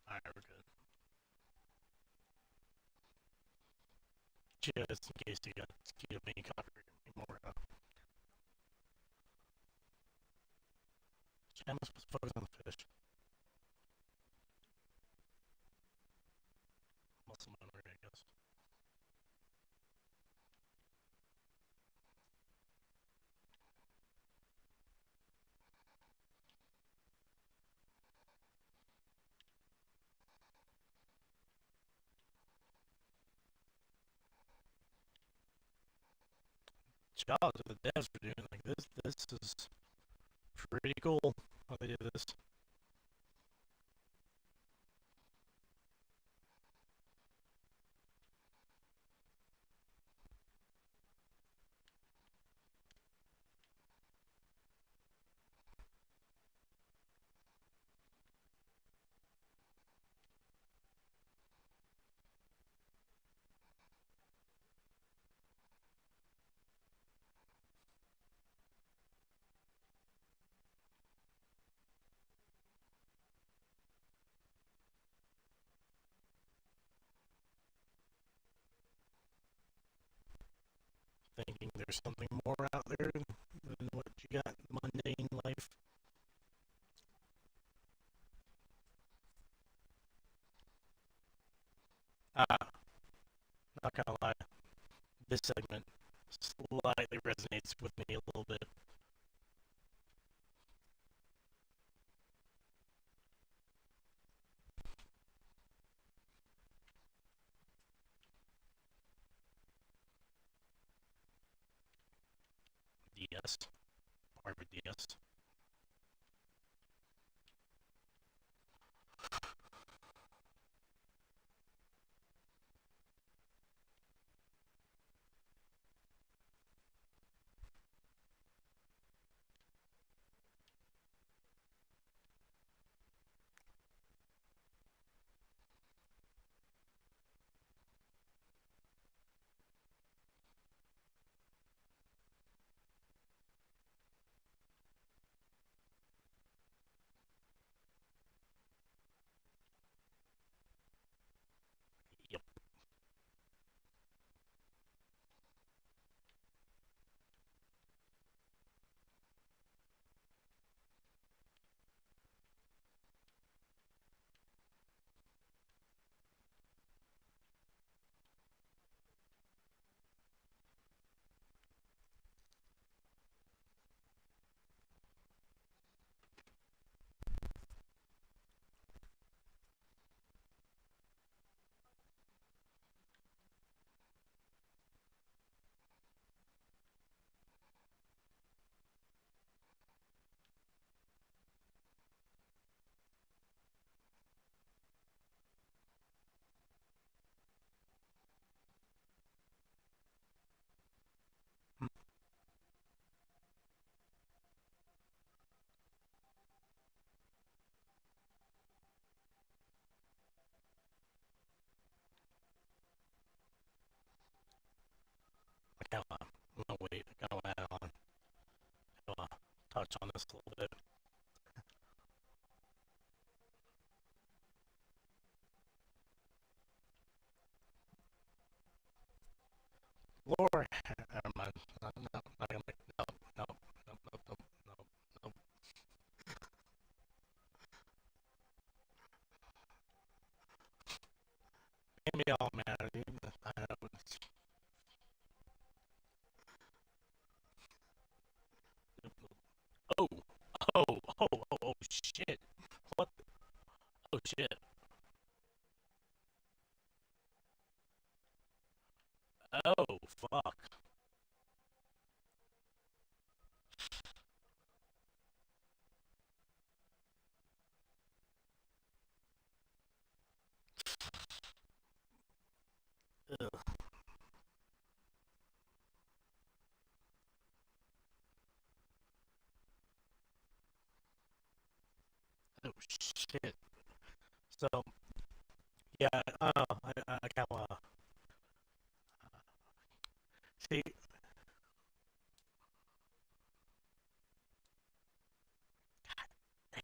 Alright, we're good. Just in case you got queued up any copyright anymore. I'm supposed to focus on the fish. Muscle memory, I guess. Shout out to the devs for doing like this. This is pretty cool how they did this. there's something more out there than what you got in mundane life. Not gonna lie, this segment slightly resonates with me a little bit. DS, Harvard DS. Yep. I kind of, no wait, I kind of add on, touch on this a little bit. Lore, never mind. No, no, not gonna, no, no, no, no, no, no, no. Made me all mad. I know. Oh, oh, oh, oh, oh, shit. What? Oh, shit. Oh, fuck. Ugh. Oh, shit. So, yeah, I kind of, see, damn,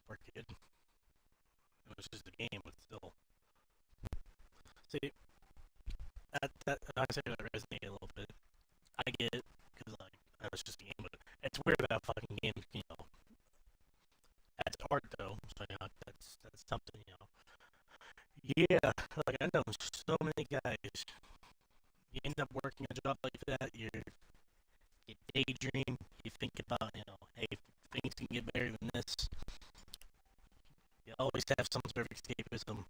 poor kid. It was just a game, but still. See, I say that resonated a little bit. I get it, because, like, that was just a game, but it's weird that fucking game, that's art, though, so, that's something. Yeah, like, I know so many guys, you end up working a job like that, you daydream, you think about, hey, things can get better than this. You always have some sort of escapism.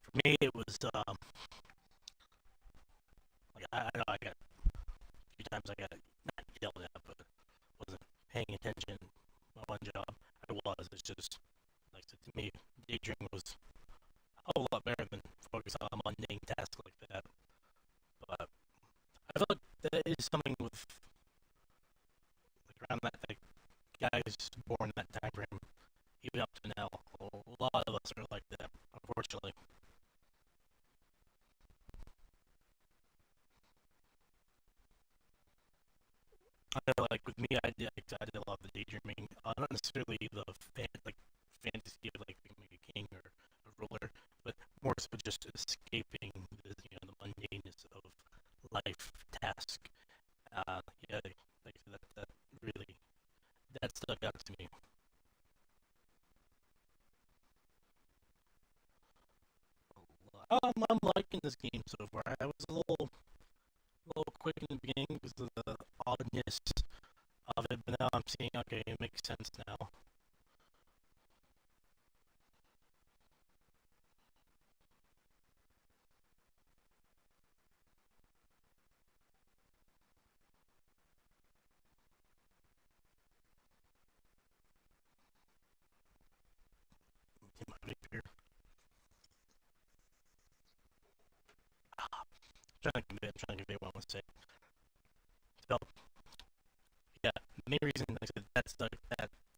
For me, it was, like, I know I got, a few times I got, not yelled at, but wasn't paying attention on one job. I was, it's just, like, to me, daydreaming was a whole lot better than focus on a mundane task like that. But I feel like that is something with, like, around that, like, guys born in that time frame, even up to now, a lot of us are like that, unfortunately. like with me, I did a lot of the daydreaming. Not necessarily the like fantasy of like being a king or a ruler, but more so just escaping the mundaneness of life task. Yeah, like that really that stuck out to me. I'm liking this game so far. I was a little quick in the beginning because of the oddness of it, but now I'm seeing okay, it makes sense now. In my behavior. I'm trying to convey what I want to say. So yeah, the main reason like I said that's like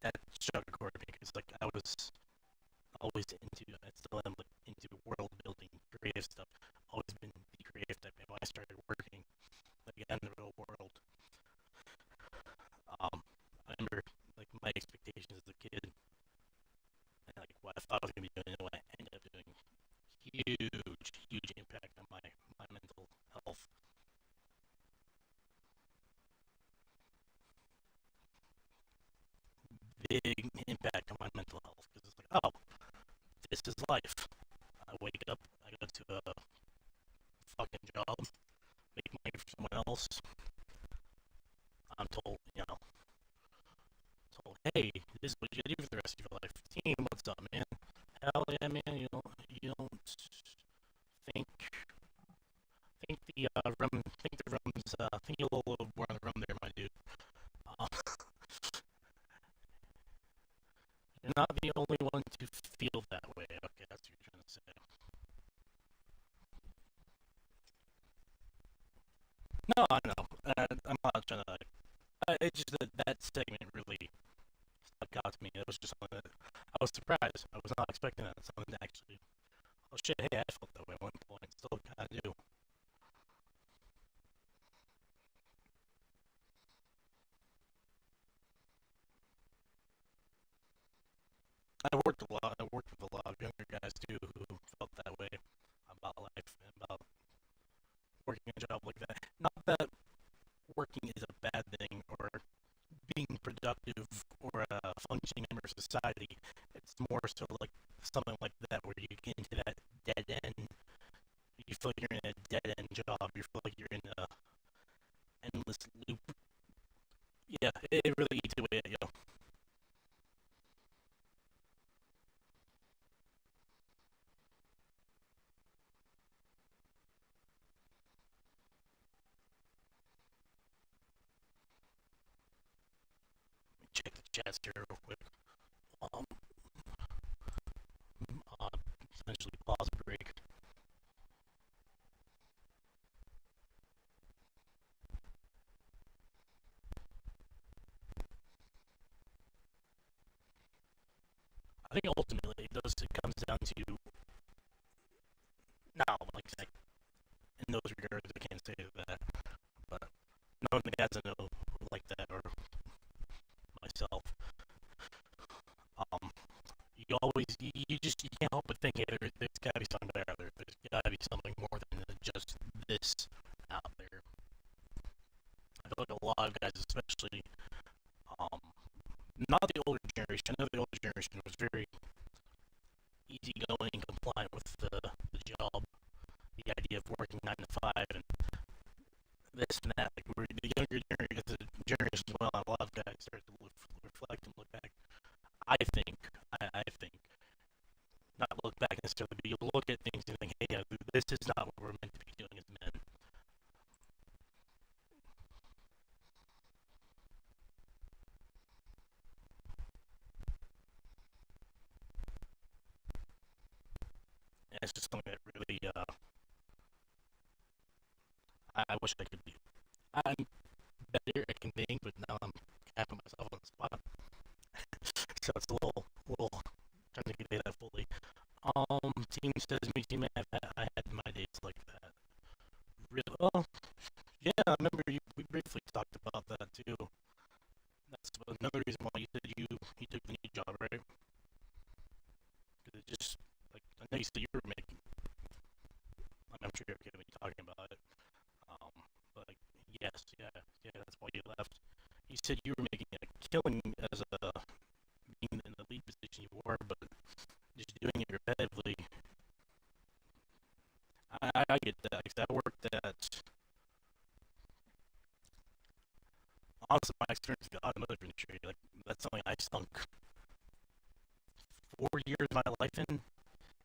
that struck a chord with me because like I was always into I still am like into world building, creative stuff. Always been the creative type. And when I started working like in the real world, I remember like my expectations as a kid and like what I thought I was gonna be doing and what I ended up doing. Huge impact on my mental health. Big impact on my mental health because it's like, oh, this is life. I wake up, I go to a fucking job, make money for someone else. I'm told, hey, this is what you gotta do for the rest of your life. Team, what's up, man? Hell yeah, man. You don't think think the rum's think a little more on the rum there, my dude. Um, you're not the only one to feel that way. Okay, that's what you're trying to say. No, I know. I'm not trying to. It's just that segment really stuck out to me. It was just something that I was surprised. I was not expecting that. Something to actually. Oh shit! Hey, I felt that way at one point. Still kind of do. I worked a lot. I worked with a lot of younger guys too who felt that way about life and about working a job like that. Not that working is a bad thing or being productive or a functioning member of society. It's more so like something like that where you get into that dead end. You feel like you're in a dead end job. You feel like you're in a endless loop. Yeah, it really eats away at you. Check the chats here real quick. Um, uh, essentially pause break. I think ultimately it comes down to now, like in those regards, I can't say that, but knowing the guys I know like that or myself, um, you can't help but think, hey, there's got to be something better out there. There's got to be something more than just this out there. I feel like a lot of guys, especially, um, not the older generation. I know the older generation was very easygoing, compliant with the job, the idea of working 9 to 5 and this and that. Like we're the younger generation as well. A lot of guys start to reflect and look back. I think not look back necessarily, but you look at things and think, hey, yeah, this is not what we're meant to be doing as men. And it's just something that really, I wish I could be. I'm better at conveying, but now I'm capping myself on the spot. So it's a little trying to convey that fully. Team says me, team, I had my days like that. Really? Oh, yeah, I remember we briefly talked about that too. Yes, yeah, yeah. That's why you left. You said you were making a killing as a being in the lead position you were, but just doing it repetitively. I get that. 'Cause I worked at honestly my experience in the automotive industry. Like that's something I sunk 4 years of my life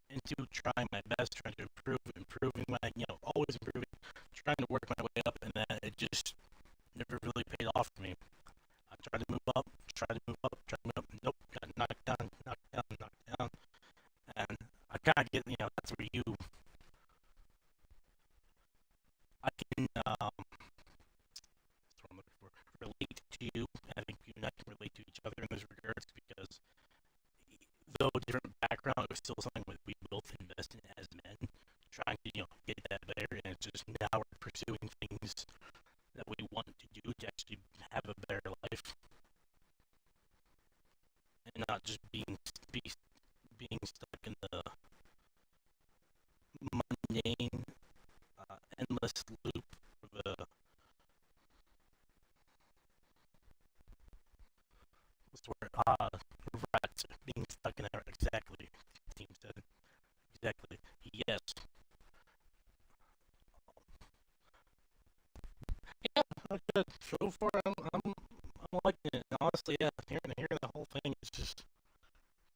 into trying my best, trying to improve, improving my, always improving, trying to work my way up, and then it just never really paid off for me. I tried to move up, tried to move up, tried to move up. Nope, got knocked down, knocked down, knocked down. And I kind of get, that's where I can, that's what I'm looking for, relate to you. I think you and I can relate to each other in those regards because though different background, it was still something that we both invest in as men, trying to, get that better. And it's just now we're pursuing things that we want to do to actually have a better life and not just being stuck in the mundane, endless loop of what's the word? Rats being stuck in there. Exactly. Team said exactly. Yes. Yeah. Okay. Go for it. I'm liking it. Honestly, yeah. Hearing the whole thing is just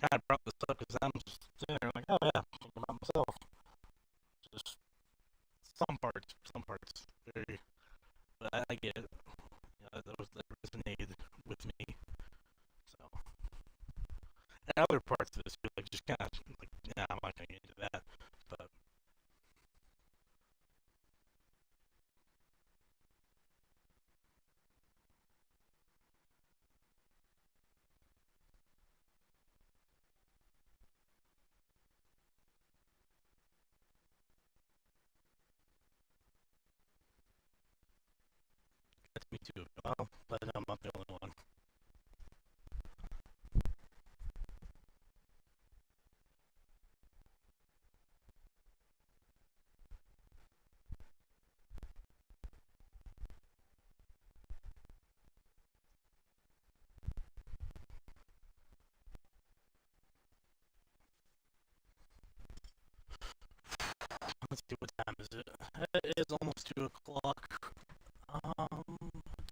kind of brought this up because I'm just sitting there like, oh yeah, thinking about myself. Just some parts, very. But I get it. That resonated with me. So, and other parts of this, like just kind of like, yeah, I'm not gonna get into that. But that's me too. Well, but I'm not the only one. Let's see what time is it. It is almost 2 o'clock.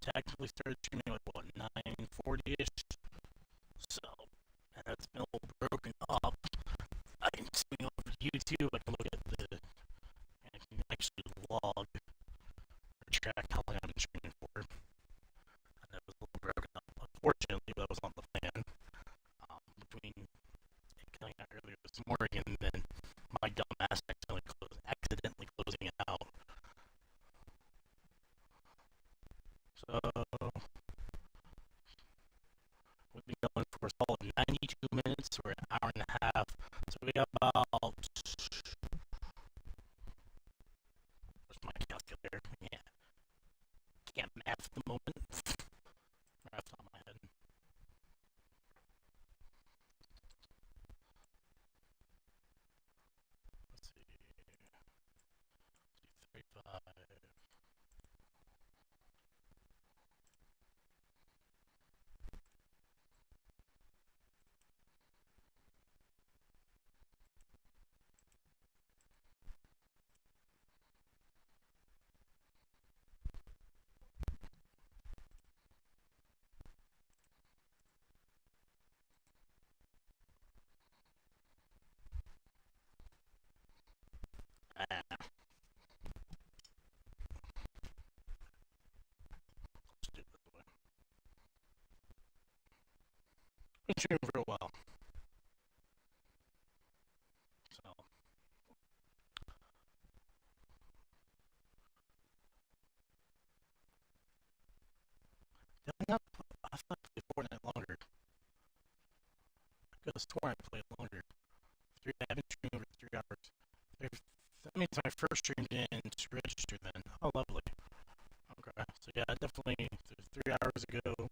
Technically started streaming like what 9:40 ish. So, and it's been a little broken up. I can stream over YouTube. I can look at I can actually log or track how long I've been streaming for. And that was a little broken up. Unfortunately, that was not the plan. Between it coming out earlier this morning and then my dumbass accidentally closing it out. So we've been going for a solid 92 minutes or an hour and a half. So we got about, where's my calculator? Yeah, can't math at the moment. Math's on my head. Let's see, 35. Let's do it this way. Been streaming for a while. So, did I not? I thought I played Fortnite longer. I could have sworn I played longer. I've been streaming for 3 hours. That means my first stream didn't register then. Oh, lovely. Okay, so yeah, definitely 3 hours ago.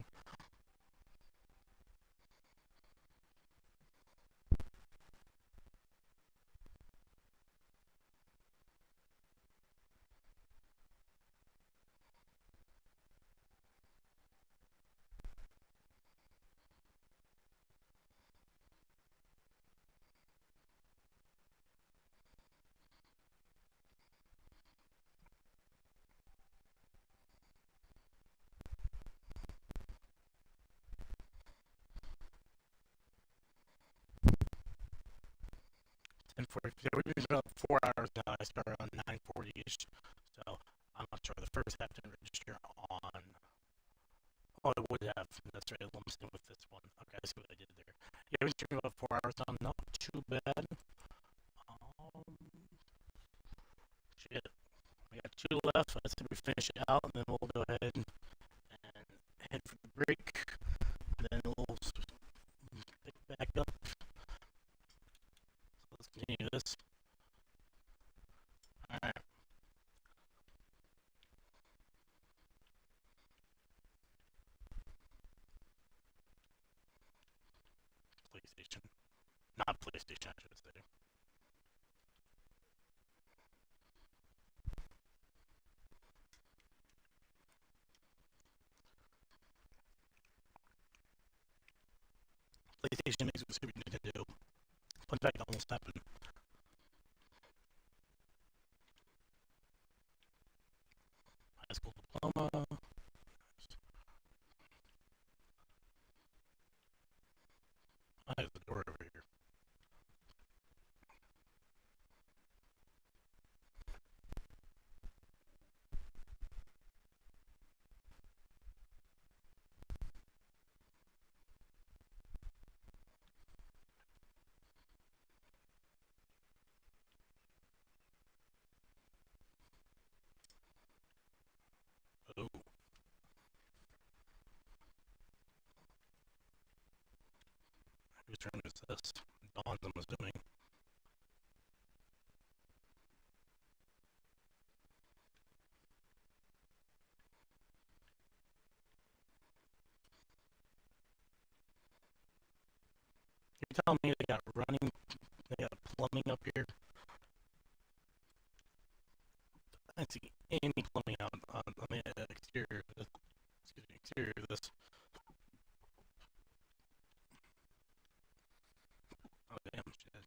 Yeah, we've been about 4 hours now. I started on 9:40ish, so I'm not sure. The first half didn't register on. Oh, it would have. That's right. It lumps in with this one. Okay, I see what I did there. Yeah, we've been streaming about 4 hours now. Not too bad. Shit. We got two left. I said we finish it out, and then we'll go ahead and head for the break. Then we'll pick back up. So let's continue this. Alright. PlayStation. Not PlayStation, I should say. PlayStation exclusive Nintendo. Fun fact almost happened. High school diploma. I have the door over here. Oh. Whose turn is this? Dawn's, I'm assuming. You're telling me they got plumbing up here? I don't see any plumbing out on the exterior of this. Excuse me, exterior of this. Oh, damn, shit.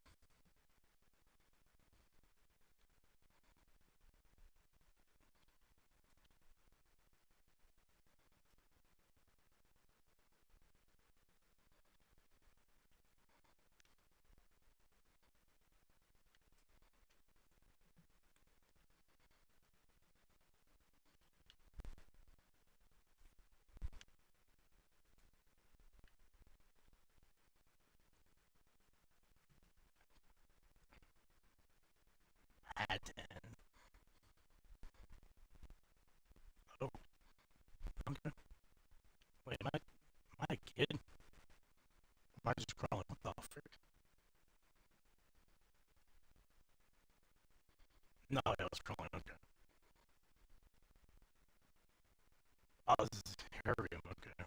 Hatton. Oh, okay. Wait, am I a kid? Am I just crawling? What the frick? No, I was crawling, okay. Oh, this is terrarium, okay.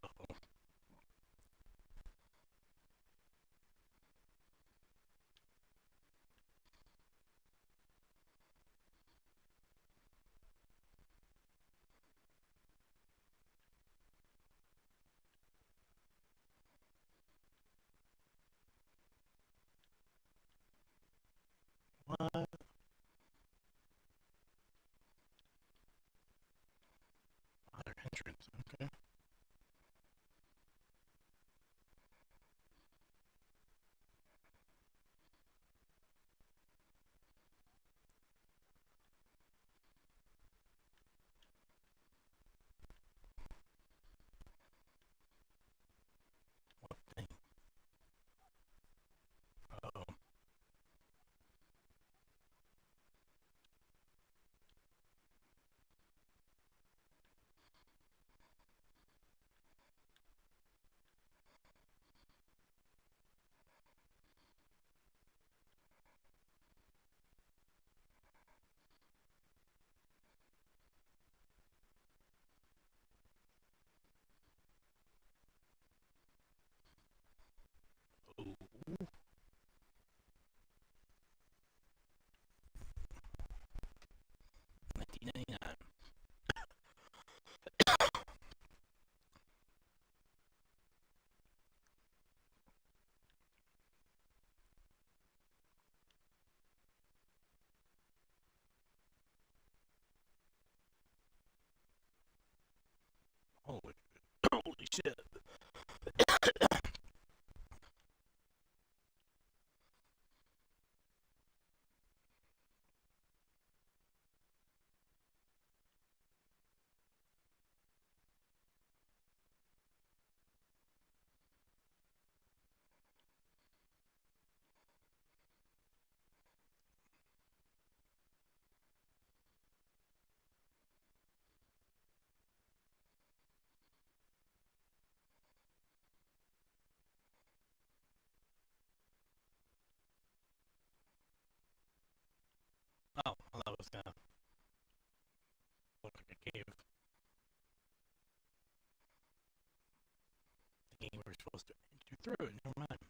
Oh, what? Other entrance, okay. What thing? Oh, Shit. Oh, well, that was gonna look like a cave. Thinking we were supposed to do through it. Never mind.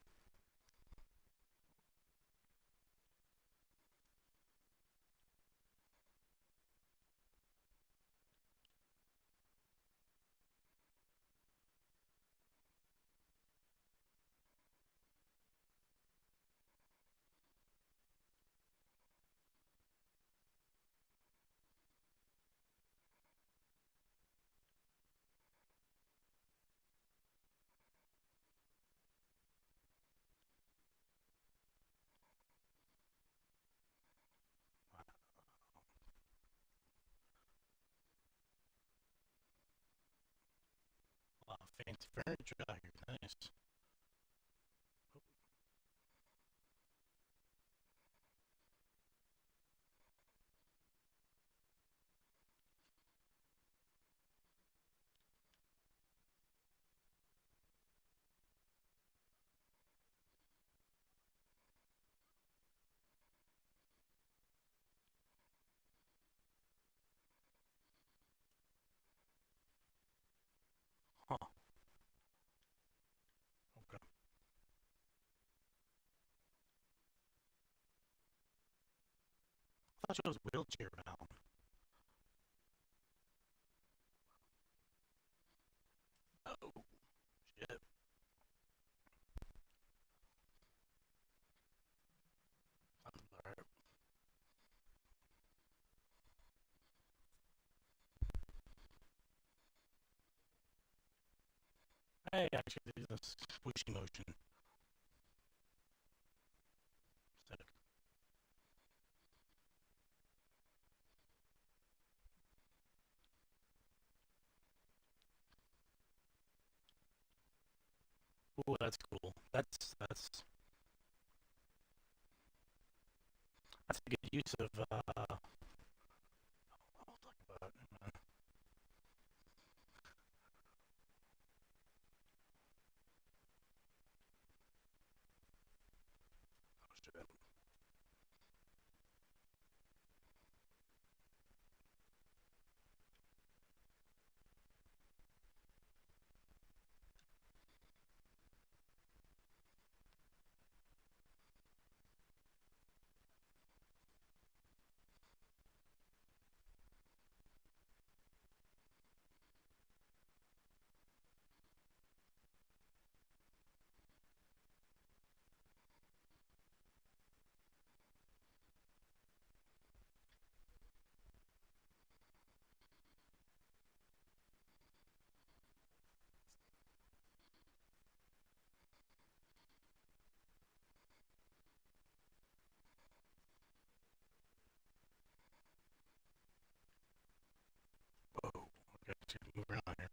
A lot of fancy furniture out here. Nice. Huh. Okay. I thought she was wheelchair bound. Oh, shit. Alright. Hey, actually, do this squishy motion. Instead of, ooh, that's cool. That's a good use of I'll talk about it. Oh shit. Whoa. Okay, let's move around here.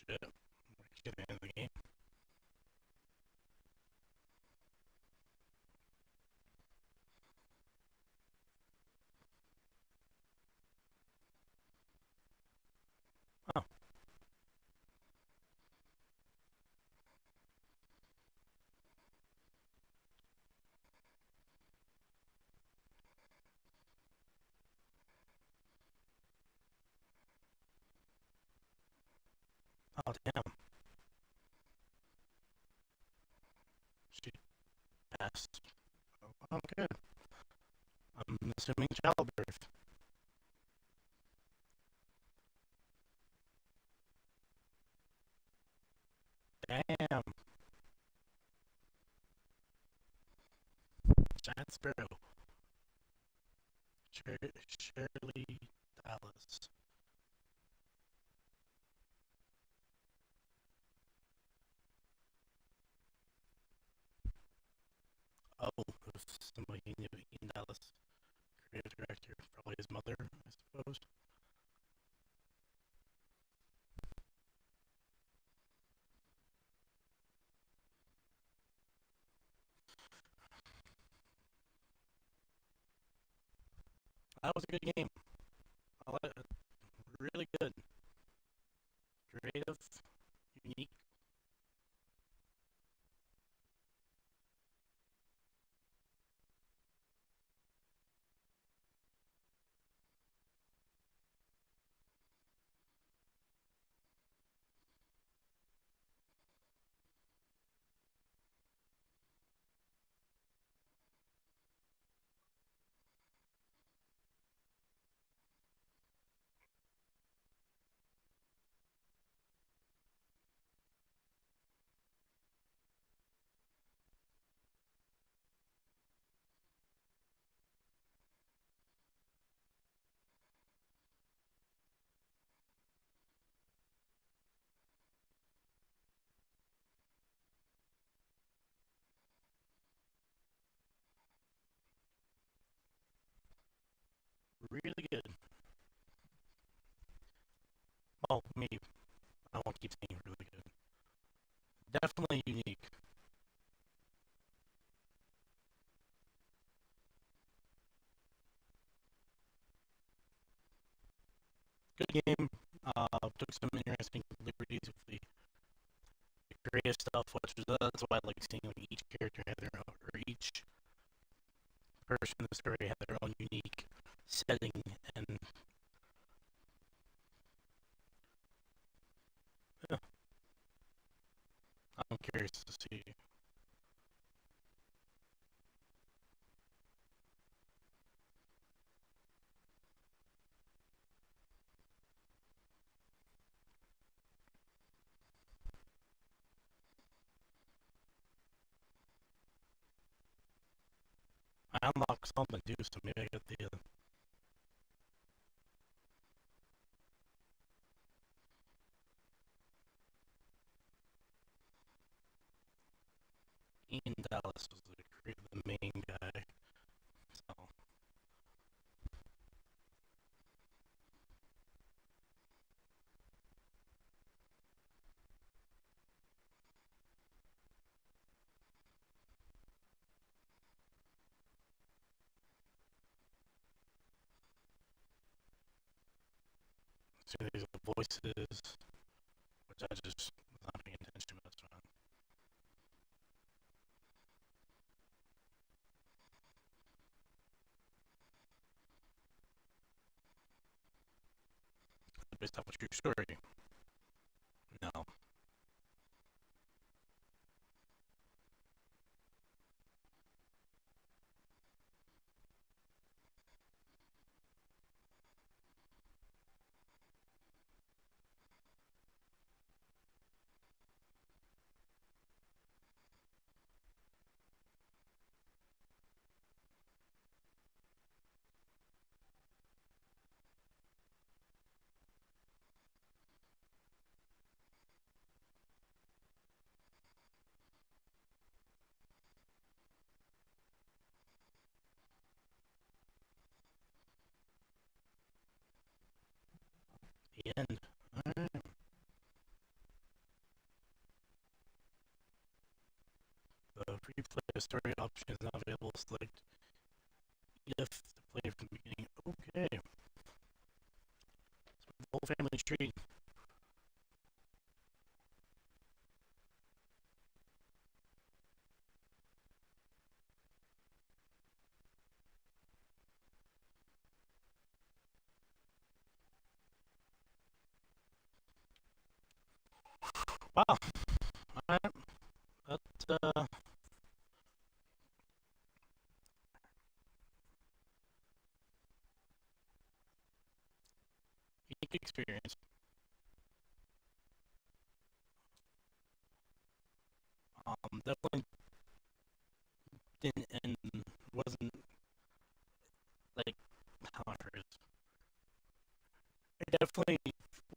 Shit. Get the end of the game. Oh, oh damn. She passed. I'm good. I'm assuming childbirth. Damn. Giant Sparrow. Shirley Dallas. Oh, it was somebody he knew. Ian Dallas, creative director. Probably his mother, I suppose. That was a good game. I like it. Really good. Creative. Unique. Really good. Well, me. I won't keep saying really good. Definitely unique. Good game. Took some interesting liberties with the creative stuff, which was that's why I like seeing like each character had their own, or each person in the story had their own unique setting, and yeah, I'm curious to see. I unlocked something too, so maybe I get the Ian Dallas was the main guy. So see these are the voices, which I just was not paying attention to. That's fine. Based off a true story. No. The end. Alright. The free play story option is not available. Select if to play from the beginning. Okay. The whole family tree. Wow. Alright. That unique experience. Definitely didn't and wasn't like how I heard it. It definitely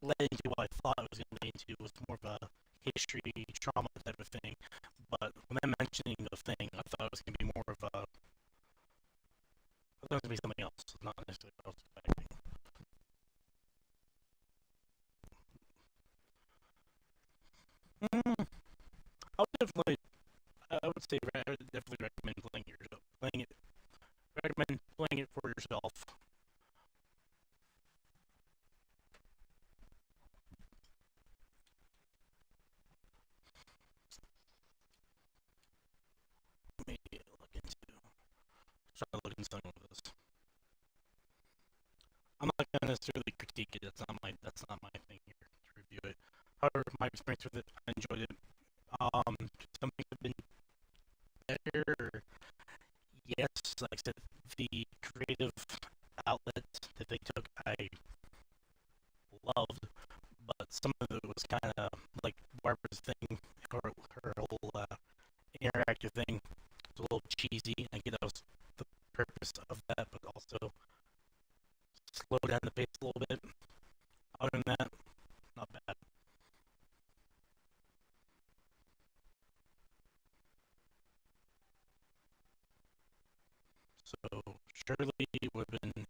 led into what I thought it was going to lead into. It was more of a history trauma type of thing. But when I'm mentioning the thing, I thought it was going to be more of a. I thought it was going to be something else, not necessarily what I was expecting. Mm, I would definitely, I would say, I would definitely recommend recommend playing it for yourself. Maybe look into, try to look into something with this. I'm not gonna necessarily critique it. That's not my thing here to review it. However, my experience with it, I enjoyed it. Some things have been better. Yes, like I said, the creative outlet that they took, I loved, but some of it was kind of like Barbara's thing, her whole interactive thing was a little cheesy. I get that was the purpose of that, but also slow down the pace a little bit. Other than that, not bad. So Shirley would have been.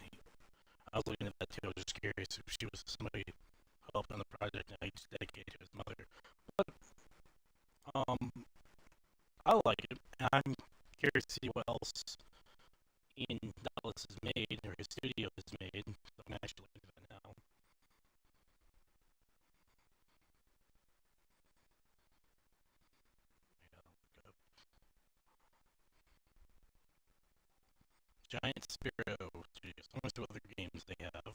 I was looking at that too. I was just curious if she was somebody who helped on the project and I just dedicated to his mother. But um, I like it. I'm curious to see what else Ian Dallas has made or his studio has made. I'm actually looking at that now. Yeah, Giant Sparrow Studios. I want to see what other games they have.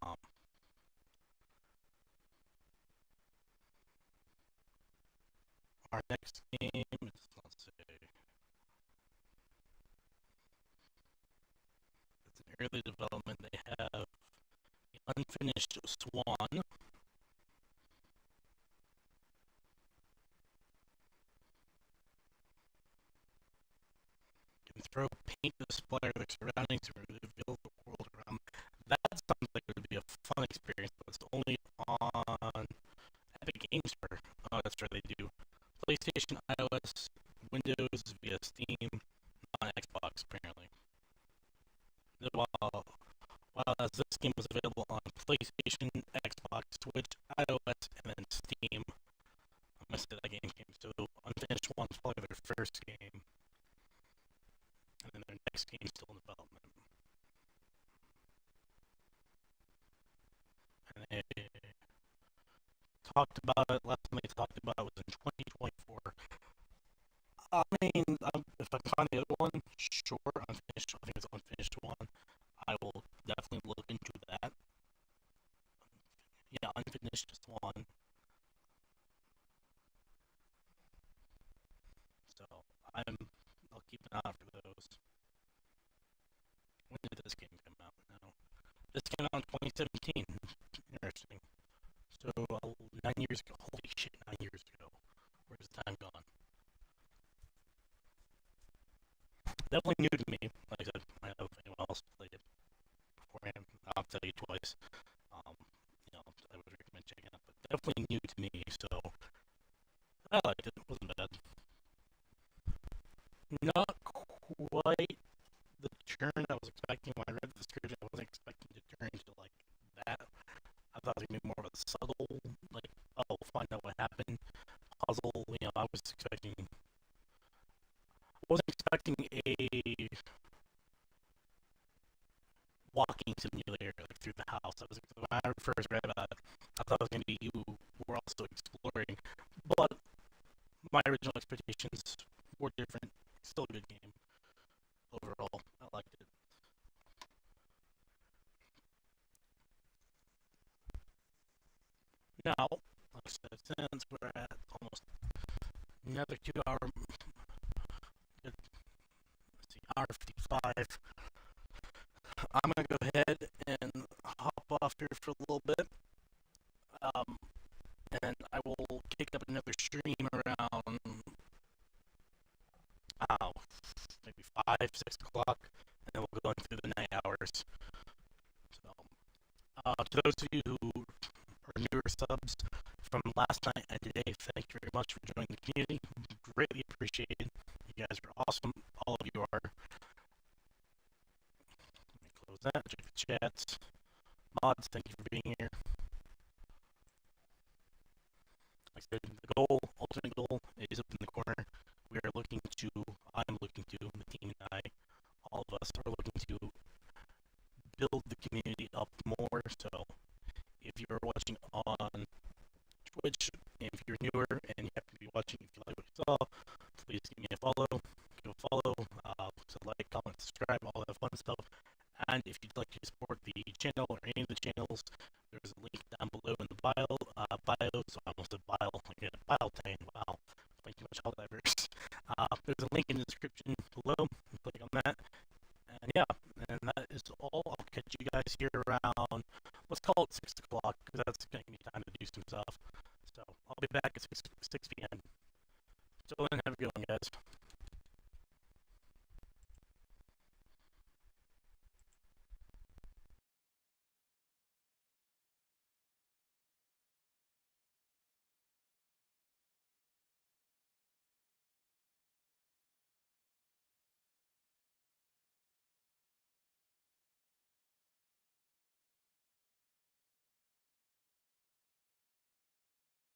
Um, our next game is, let's see, it's in early development. They have Unfinished Swan. You can throw paint to splatter the surroundings to reveal the world around. That sounds like it would be a fun experience, but it's only on Epic Games Store. Oh, that's right, they do. PlayStation, iOS, Windows via Steam, on Xbox apparently. While as this game was available on PlayStation, Xbox, Switch, iOS, and then Steam. I missed that game came. So Unfinished One's probably their first game, and then their next game is still in development. And they talked about it. Last time they talked about it was in 2024. I mean, if I can find the other one, sure. Unfinished. I think it's Unfinished One. I will definitely look into that. Yeah, Unfinished One. So I'll keep an eye out for those. When did this game come out? No, this came out in 2017. Interesting. So 9 years ago. Holy shit, 9 years ago. Where's the time gone? Definitely new to me. Like I said, I don't know if anyone else played it beforehand. I'll tell you twice. Um, I would recommend checking it out, but definitely new to me. So I liked it. It wasn't bad. Not quite the turn I was expecting when I read the description. I wasn't expecting to turn into like that. I thought it was gonna be more of a subtle, like, oh, find out what happened puzzle. I was expecting. I wasn't expecting a walking simulator like through the house. When I first read about it, I thought it was gonna be you were also exploring, but my original expectations were different. Still a good game overall. I liked it. Now, like I said, since we're at almost another 2 hour, let's see, hour 55, I'm gonna go ahead and hop off here for a little 5, 6 o'clock, and then we'll go into the night hours. So, to those of you who are newer subs from last night and today, thank you very much for joining the community. Greatly appreciated. You guys are awesome. All of you are. Let me close that. Check the chats. Mods, thank you for being here. Like I said, the goal, ultimate goal, is up in the corner. I'm looking to, the team and I, all of us are looking to build the community up more. So if you're watching on Twitch, and if you're newer and you happen to be watching, if you like what you saw, please give me a follow. Give a follow, so like, comment, subscribe, all that fun stuff. And if you'd like to support the channel or any of the channels, there's a link down below in the bio. So I almost said bio, like a bio tank. Wow, thank you much, how that works. There's a link in the description below. Click on that. And yeah, and that is all. I'll catch you guys here around, let's call it 6 o'clock, because that's going to give me time to do some stuff. So I'll be back at 6 p.m. So then, have a good one, guys.